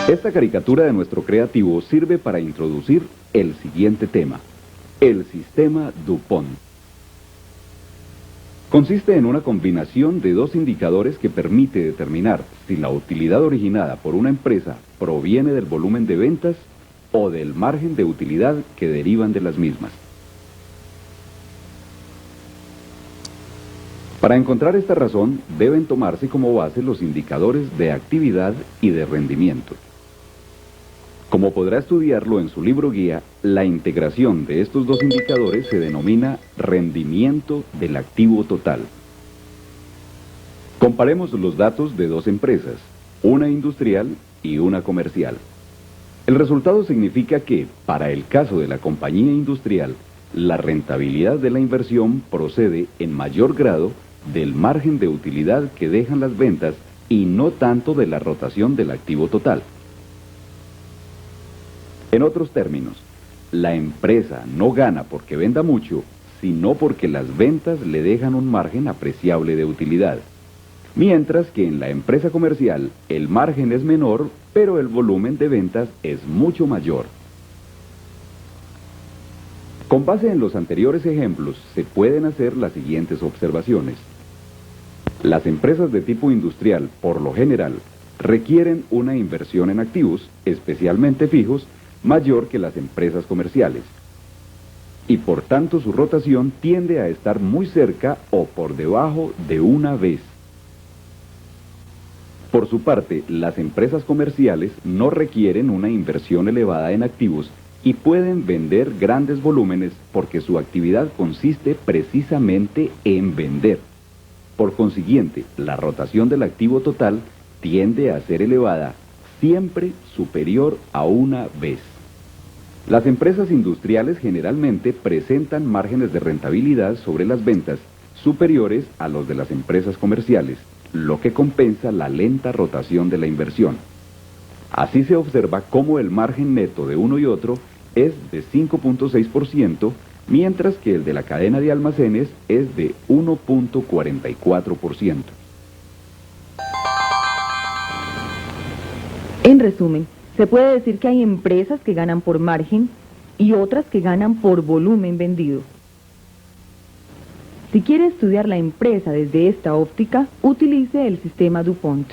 Esta caricatura de nuestro creativo sirve para introducir el siguiente tema, el sistema DuPont. Consiste en una combinación de dos indicadores que permite determinar si la utilidad originada por una empresa proviene del volumen de ventas o del margen de utilidad que derivan de las mismas. Para encontrar esta razón, deben tomarse como base los indicadores de actividad y de rendimiento. Como podrá estudiarlo en su libro guía, la integración de estos dos indicadores se denomina rendimiento del activo total. Comparemos los datos de dos empresas, una industrial y una comercial. El resultado significa que, para el caso de la compañía industrial, la rentabilidad de la inversión procede en mayor grado del margen de utilidad que dejan las ventas y no tanto de la rotación del activo total. En otros términos, la empresa no gana porque venda mucho, sino porque las ventas le dejan un margen apreciable de utilidad. Mientras que en la empresa comercial el margen es menor, pero el volumen de ventas es mucho mayor. Con base en los anteriores ejemplos, se pueden hacer las siguientes observaciones. Las empresas de tipo industrial, por lo general, requieren una inversión en activos, especialmente fijos, mayor que las empresas comerciales, y por tanto su rotación tiende a estar muy cerca o por debajo de una vez. Por su parte, las empresas comerciales no requieren una inversión elevada en activos y pueden vender grandes volúmenes porque su actividad consiste precisamente en vender. Por consiguiente, la rotación del activo total tiende a ser elevada, siempre superior a una vez. Las empresas industriales generalmente presentan márgenes de rentabilidad sobre las ventas superiores a los de las empresas comerciales, lo que compensa la lenta rotación de la inversión. Así se observa cómo el margen neto de uno y otro es de 5.6%, mientras que el de la cadena de almacenes es de 1.44%. En resumen, se puede decir que hay empresas que ganan por margen y otras que ganan por volumen vendido. Si quiere estudiar la empresa desde esta óptica, utilice el sistema DuPont.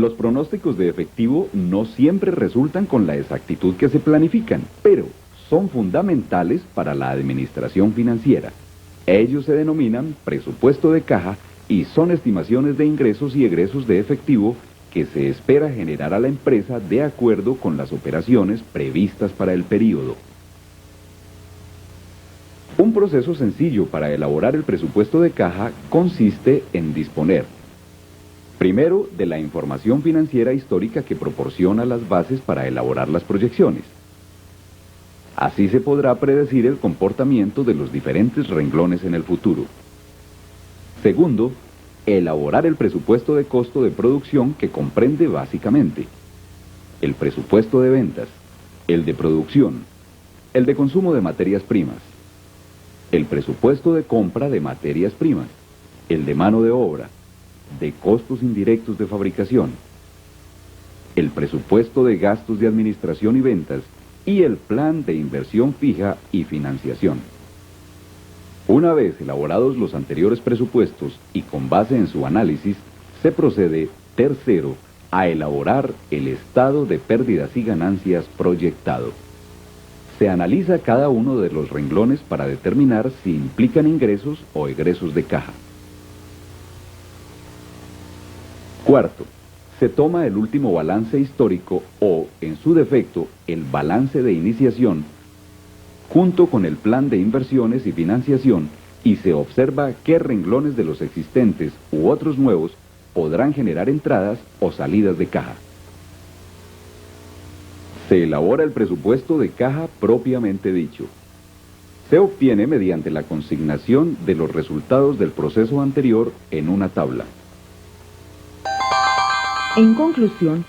Los pronósticos de efectivo no siempre resultan con la exactitud que se planifican, pero son fundamentales para la administración financiera. Ellos se denominan presupuesto de caja y son estimaciones de ingresos y egresos de efectivo que se espera generar a la empresa de acuerdo con las operaciones previstas para el período. Un proceso sencillo para elaborar el presupuesto de caja consiste en disponer primero, de la información financiera histórica que proporciona las bases para elaborar las proyecciones. Así se podrá predecir el comportamiento de los diferentes renglones en el futuro. Segundo, elaborar el presupuesto de costo de producción que comprende básicamente el presupuesto de ventas, el de producción, el de consumo de materias primas, el presupuesto de compra de materias primas, el de mano de obra, de costos indirectos de fabricación, el presupuesto de gastos de administración y ventas y el plan de inversión fija y financiación. Una vez elaborados los anteriores presupuestos y con base en su análisis, se procede, tercero, a elaborar el estado de pérdidas y ganancias proyectado. Se analiza cada uno de los renglones para determinar si implican ingresos o egresos de caja. Cuarto, se toma el último balance histórico o, en su defecto, el balance de iniciación, junto con el plan de inversiones y financiación, y se observa qué renglones de los existentes u otros nuevos podrán generar entradas o salidas de caja. Se elabora el presupuesto de caja propiamente dicho. Se obtiene mediante la consignación de los resultados del proceso anterior en una tabla. En conclusión,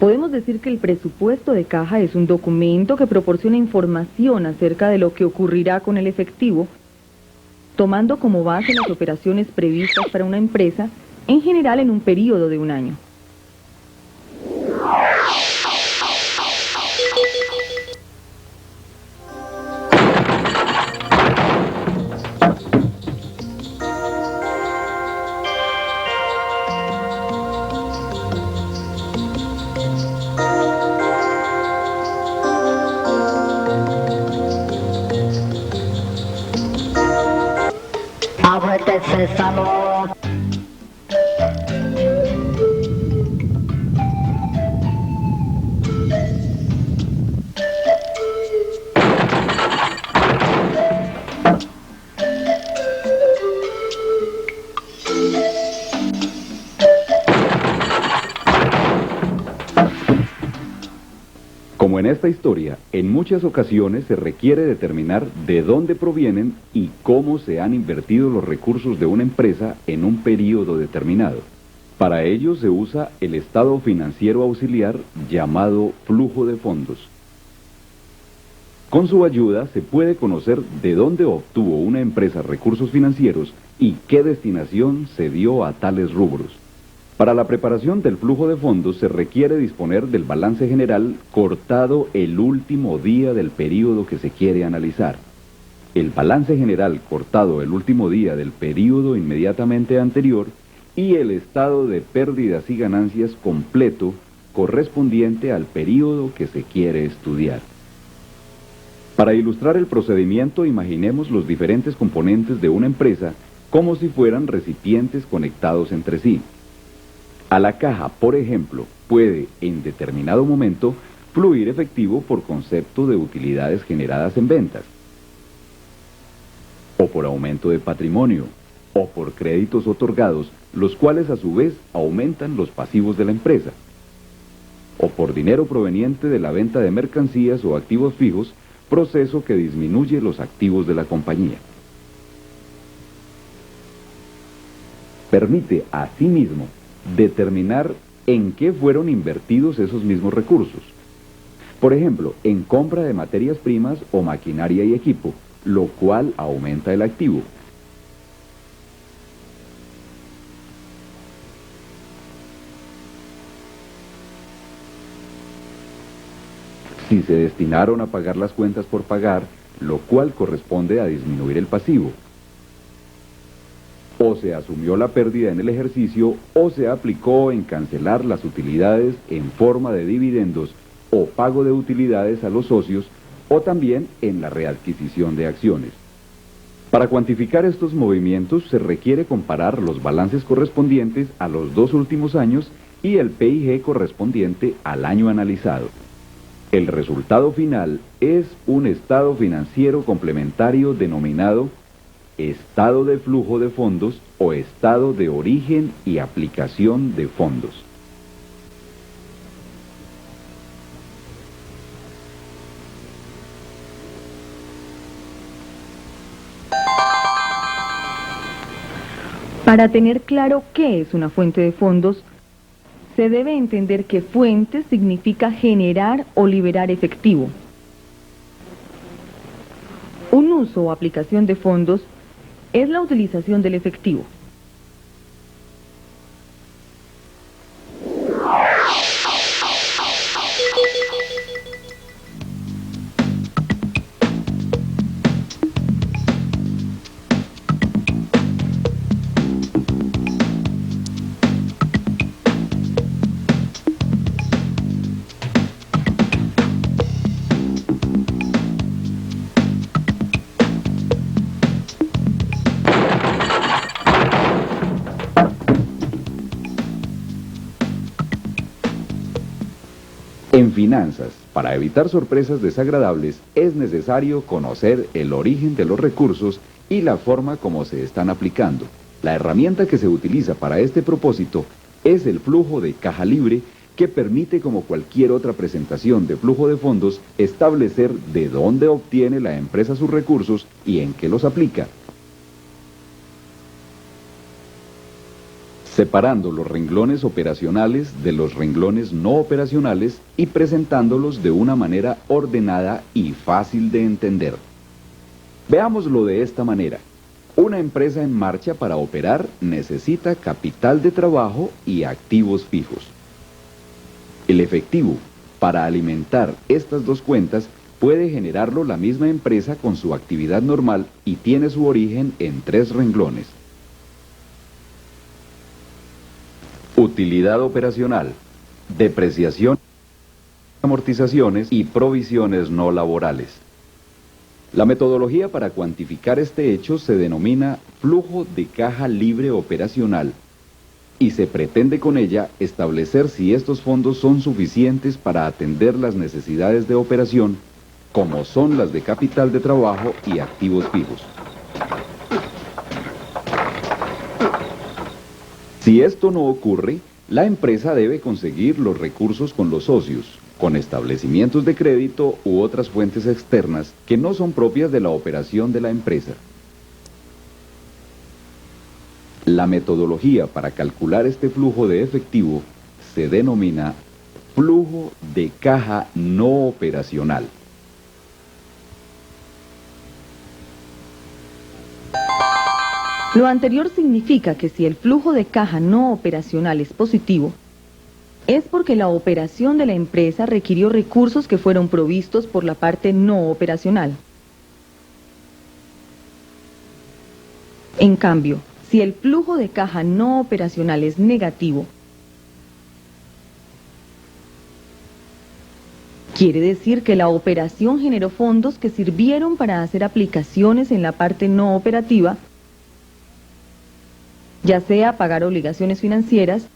podemos decir que el presupuesto de caja es un documento que proporciona información acerca de lo que ocurrirá con el efectivo, tomando como base las operaciones previstas para una empresa, en general en un periodo de un año. Como en esta historia, en muchas ocasiones se requiere determinar de dónde provienen y cómo se han invertido los recursos de una empresa en un periodo determinado. Para ello se usa el estado financiero auxiliar llamado flujo de fondos. Con su ayuda se puede conocer de dónde obtuvo una empresa recursos financieros y qué destinación se dio a tales rubros. Para la preparación del flujo de fondos se requiere disponer del balance general cortado el último día del período que se quiere analizar. El balance general cortado el último día del período inmediatamente anterior y el estado de pérdidas y ganancias completo correspondiente al período que se quiere estudiar. Para ilustrar el procedimiento, imaginemos los diferentes componentes de una empresa como si fueran recipientes conectados entre sí. A la caja, por ejemplo, puede, en determinado momento, fluir efectivo por concepto de utilidades generadas en ventas, o por aumento de patrimonio, o por créditos otorgados, los cuales a su vez aumentan los pasivos de la empresa, o por dinero proveniente de la venta de mercancías o activos fijos, proceso que disminuye los activos de la compañía. Permite asimismo determinar en qué fueron invertidos esos mismos recursos. Por ejemplo, en compra de materias primas o maquinaria y equipo, lo cual aumenta el activo. Si se destinaron a pagar las cuentas por pagar, lo cual corresponde a disminuir el pasivo. O se asumió la pérdida en el ejercicio o se aplicó en cancelar las utilidades en forma de dividendos o pago de utilidades a los socios o también en la readquisición de acciones. Para cuantificar estos movimientos se requiere comparar los balances correspondientes a los 2 últimos años y el PIG correspondiente al año analizado. El resultado final es un estado financiero complementario denominado estado de flujo de fondos o estado de origen y aplicación de fondos. Para tener claro qué es una fuente de fondos, se debe entender que fuente significa generar o liberar efectivo. Un uso o aplicación de fondos es la utilización del efectivo. En finanzas, para evitar sorpresas desagradables, es necesario conocer el origen de los recursos y la forma como se están aplicando. La herramienta que se utiliza para este propósito es el flujo de caja libre, que permite, como cualquier otra presentación de flujo de fondos, establecer de dónde obtiene la empresa sus recursos y en qué los aplica. Separando los renglones operacionales de los renglones no operacionales y presentándolos de una manera ordenada y fácil de entender. Veámoslo de esta manera. Una empresa en marcha para operar necesita capital de trabajo y activos fijos. El efectivo, para alimentar estas dos cuentas, puede generarlo la misma empresa con su actividad normal y tiene su origen en 3 renglones. Utilidad operacional, depreciación, amortizaciones y provisiones no laborales. La metodología para cuantificar este hecho se denomina flujo de caja libre operacional y se pretende con ella establecer si estos fondos son suficientes para atender las necesidades de operación, como son las de capital de trabajo y activos fijos. Si esto no ocurre, la empresa debe conseguir los recursos con los socios, con establecimientos de crédito u otras fuentes externas que no son propias de la operación de la empresa. La metodología para calcular este flujo de efectivo se denomina flujo de caja no operacional. Lo anterior significa que si el flujo de caja no operacional es positivo, es porque la operación de la empresa requirió recursos que fueron provistos por la parte no operacional. En cambio, si el flujo de caja no operacional es negativo, quiere decir que la operación generó fondos que sirvieron para hacer aplicaciones en la parte no operativa, ya sea pagar obligaciones financieras,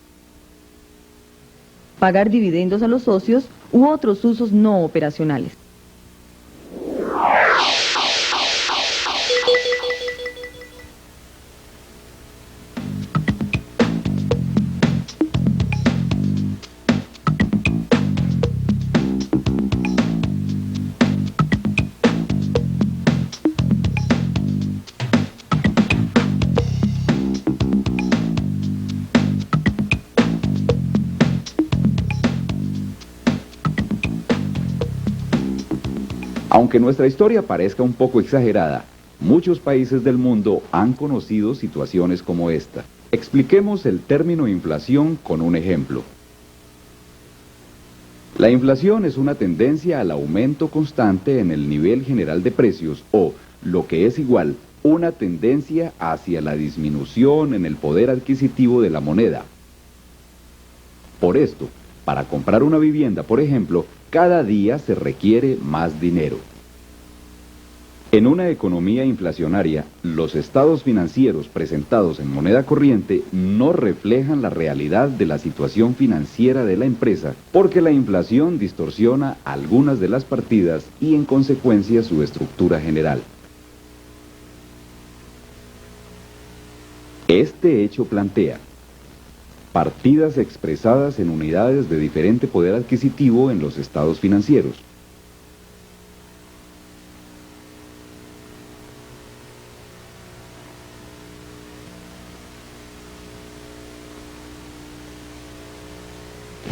pagar dividendos a los socios u otros usos no operacionales. Aunque nuestra historia parezca un poco exagerada, muchos países del mundo han conocido situaciones como esta. Expliquemos el término inflación con un ejemplo. La inflación es una tendencia al aumento constante en el nivel general de precios o, lo que es igual, una tendencia hacia la disminución en el poder adquisitivo de la moneda. Por esto, para comprar una vivienda, por ejemplo, cada día se requiere más dinero. En una economía inflacionaria, los estados financieros presentados en moneda corriente no reflejan la realidad de la situación financiera de la empresa, porque la inflación distorsiona algunas de las partidas y en consecuencia su estructura general. Este hecho plantea partidas expresadas en unidades de diferente poder adquisitivo en los estados financieros.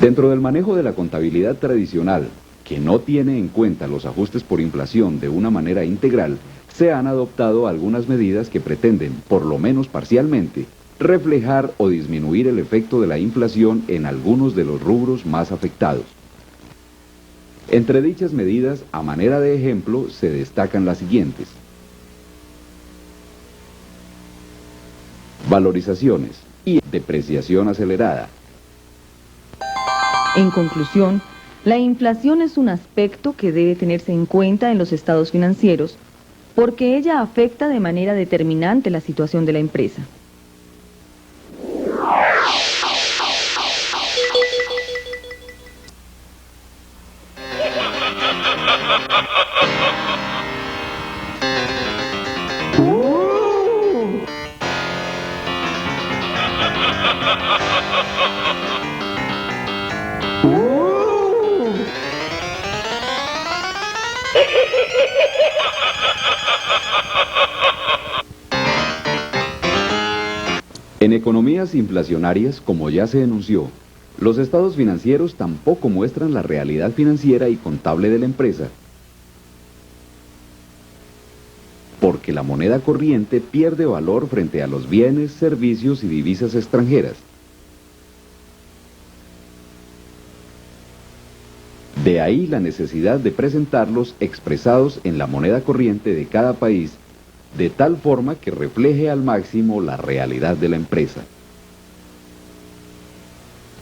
Dentro del manejo de la contabilidad tradicional, que no tiene en cuenta los ajustes por inflación de una manera integral, se han adoptado algunas medidas que pretenden, por lo menos parcialmente, reflejar o disminuir el efecto de la inflación en algunos de los rubros más afectados. Entre dichas medidas, a manera de ejemplo, se destacan las siguientes. Valorizaciones y depreciación acelerada. En conclusión, la inflación es un aspecto que debe tenerse en cuenta en los estados financieros porque ella afecta de manera determinante la situación de la empresa. En economías inflacionarias, como ya se denunció, los estados financieros tampoco muestran la realidad financiera y contable de la empresa, porque la moneda corriente pierde valor frente a los bienes, servicios y divisas extranjeras. De ahí la necesidad de presentarlos expresados en la moneda corriente de cada país, de tal forma que refleje al máximo la realidad de la empresa.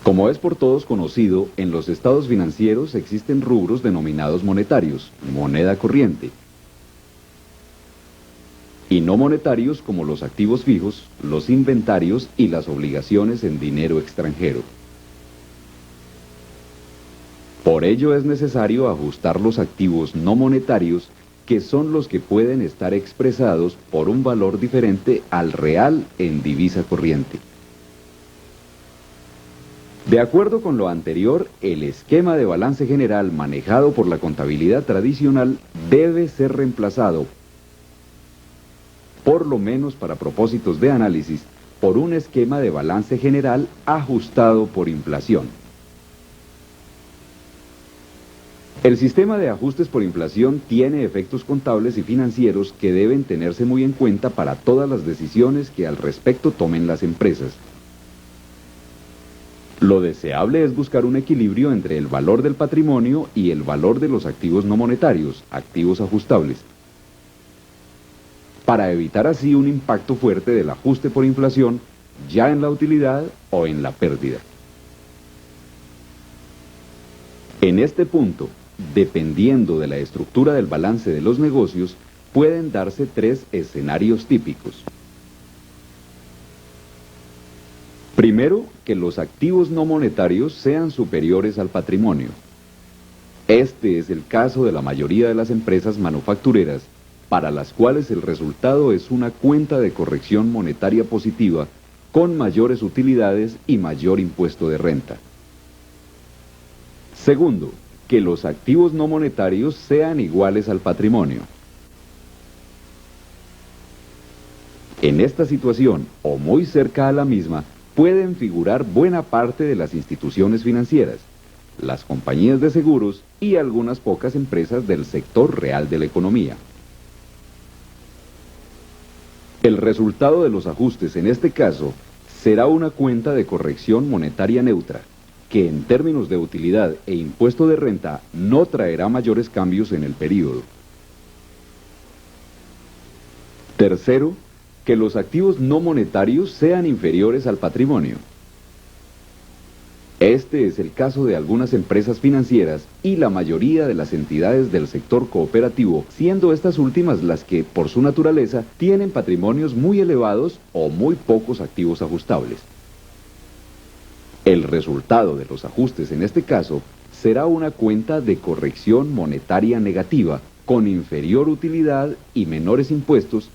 Como es por todos conocido, en los estados financieros existen rubros denominados monetarios, moneda corriente, y no monetarios como los activos fijos, los inventarios y las obligaciones en dinero extranjero. Por ello es necesario ajustar los activos no monetarios, que son los que pueden estar expresados por un valor diferente al real en divisa corriente. De acuerdo con lo anterior, el esquema de balance general manejado por la contabilidad tradicional debe ser reemplazado, por lo menos para propósitos de análisis, por un esquema de balance general ajustado por inflación. El sistema de ajustes por inflación tiene efectos contables y financieros que deben tenerse muy en cuenta para todas las decisiones que al respecto tomen las empresas. Lo deseable es buscar un equilibrio entre el valor del patrimonio y el valor de los activos no monetarios, activos ajustables, para evitar así un impacto fuerte del ajuste por inflación, ya en la utilidad o en la pérdida. En este punto, dependiendo de la estructura del balance de los negocios, pueden darse tres escenarios típicos. Primero, que los activos no monetarios sean superiores al patrimonio. Este es el caso de la mayoría de las empresas manufactureras, para las cuales el resultado es una cuenta de corrección monetaria positiva, con mayores utilidades y mayor impuesto de renta. Segundo, que los activos no monetarios sean iguales al patrimonio. En esta situación, o muy cerca a la misma, pueden figurar buena parte de las instituciones financieras, las compañías de seguros y algunas pocas empresas del sector real de la economía. El resultado de los ajustes en este caso será una cuenta de corrección monetaria neutra, que en términos de utilidad e impuesto de renta no traerá mayores cambios en el período. Tercero, que los activos no monetarios sean inferiores al patrimonio. Este es el caso de algunas empresas financieras y la mayoría de las entidades del sector cooperativo, siendo estas últimas las que, por su naturaleza, tienen patrimonios muy elevados o muy pocos activos ajustables. El resultado de los ajustes en este caso será una cuenta de corrección monetaria negativa, con inferior utilidad y menores impuestos,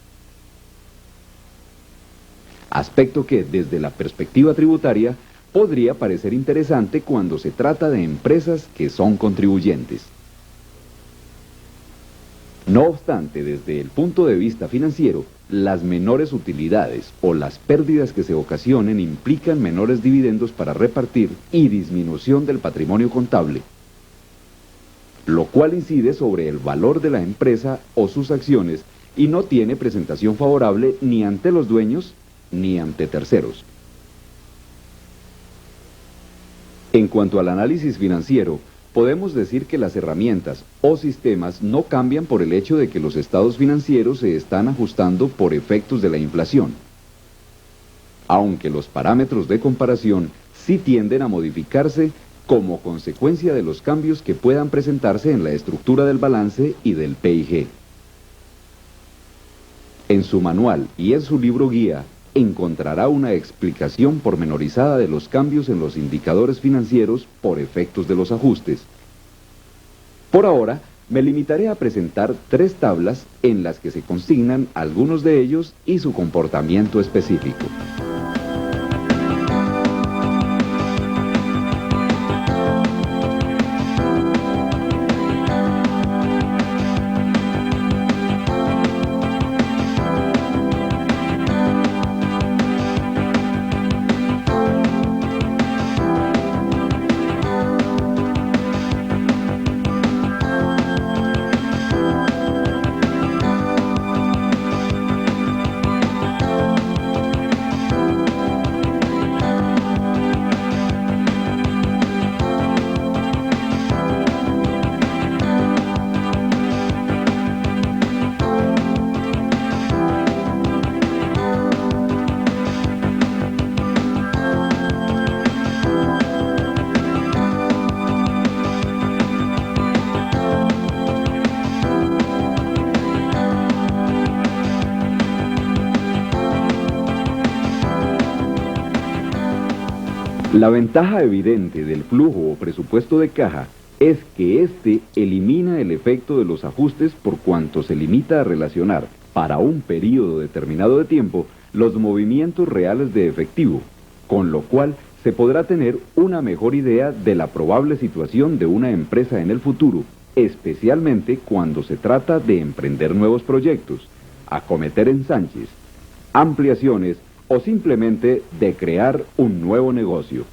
aspecto que, desde la perspectiva tributaria, podría parecer interesante cuando se trata de empresas que son contribuyentes. No obstante, desde el punto de vista financiero, las menores utilidades o las pérdidas que se ocasionen implican menores dividendos para repartir y disminución del patrimonio contable, lo cual incide sobre el valor de la empresa o sus acciones y no tiene presentación favorable ni ante los dueños ni ante terceros. En cuanto al análisis financiero, podemos decir que las herramientas o sistemas no cambian por el hecho de que los estados financieros se están ajustando por efectos de la inflación, aunque los parámetros de comparación sí tienden a modificarse como consecuencia de los cambios que puedan presentarse en la estructura del balance y del PIG. En su manual y en su libro guía, encontrará una explicación pormenorizada de los cambios en los indicadores financieros por efectos de los ajustes. Por ahora, me limitaré a presentar 3 tablas en las que se consignan algunos de ellos y su comportamiento específico. La ventaja evidente del flujo o presupuesto de caja es que éste elimina el efecto de los ajustes por cuanto se limita a relacionar, para un periodo determinado de tiempo, los movimientos reales de efectivo, con lo cual se podrá tener una mejor idea de la probable situación de una empresa en el futuro, especialmente cuando se trata de emprender nuevos proyectos, acometer ensanches, ampliaciones o simplemente de crear un nuevo negocio.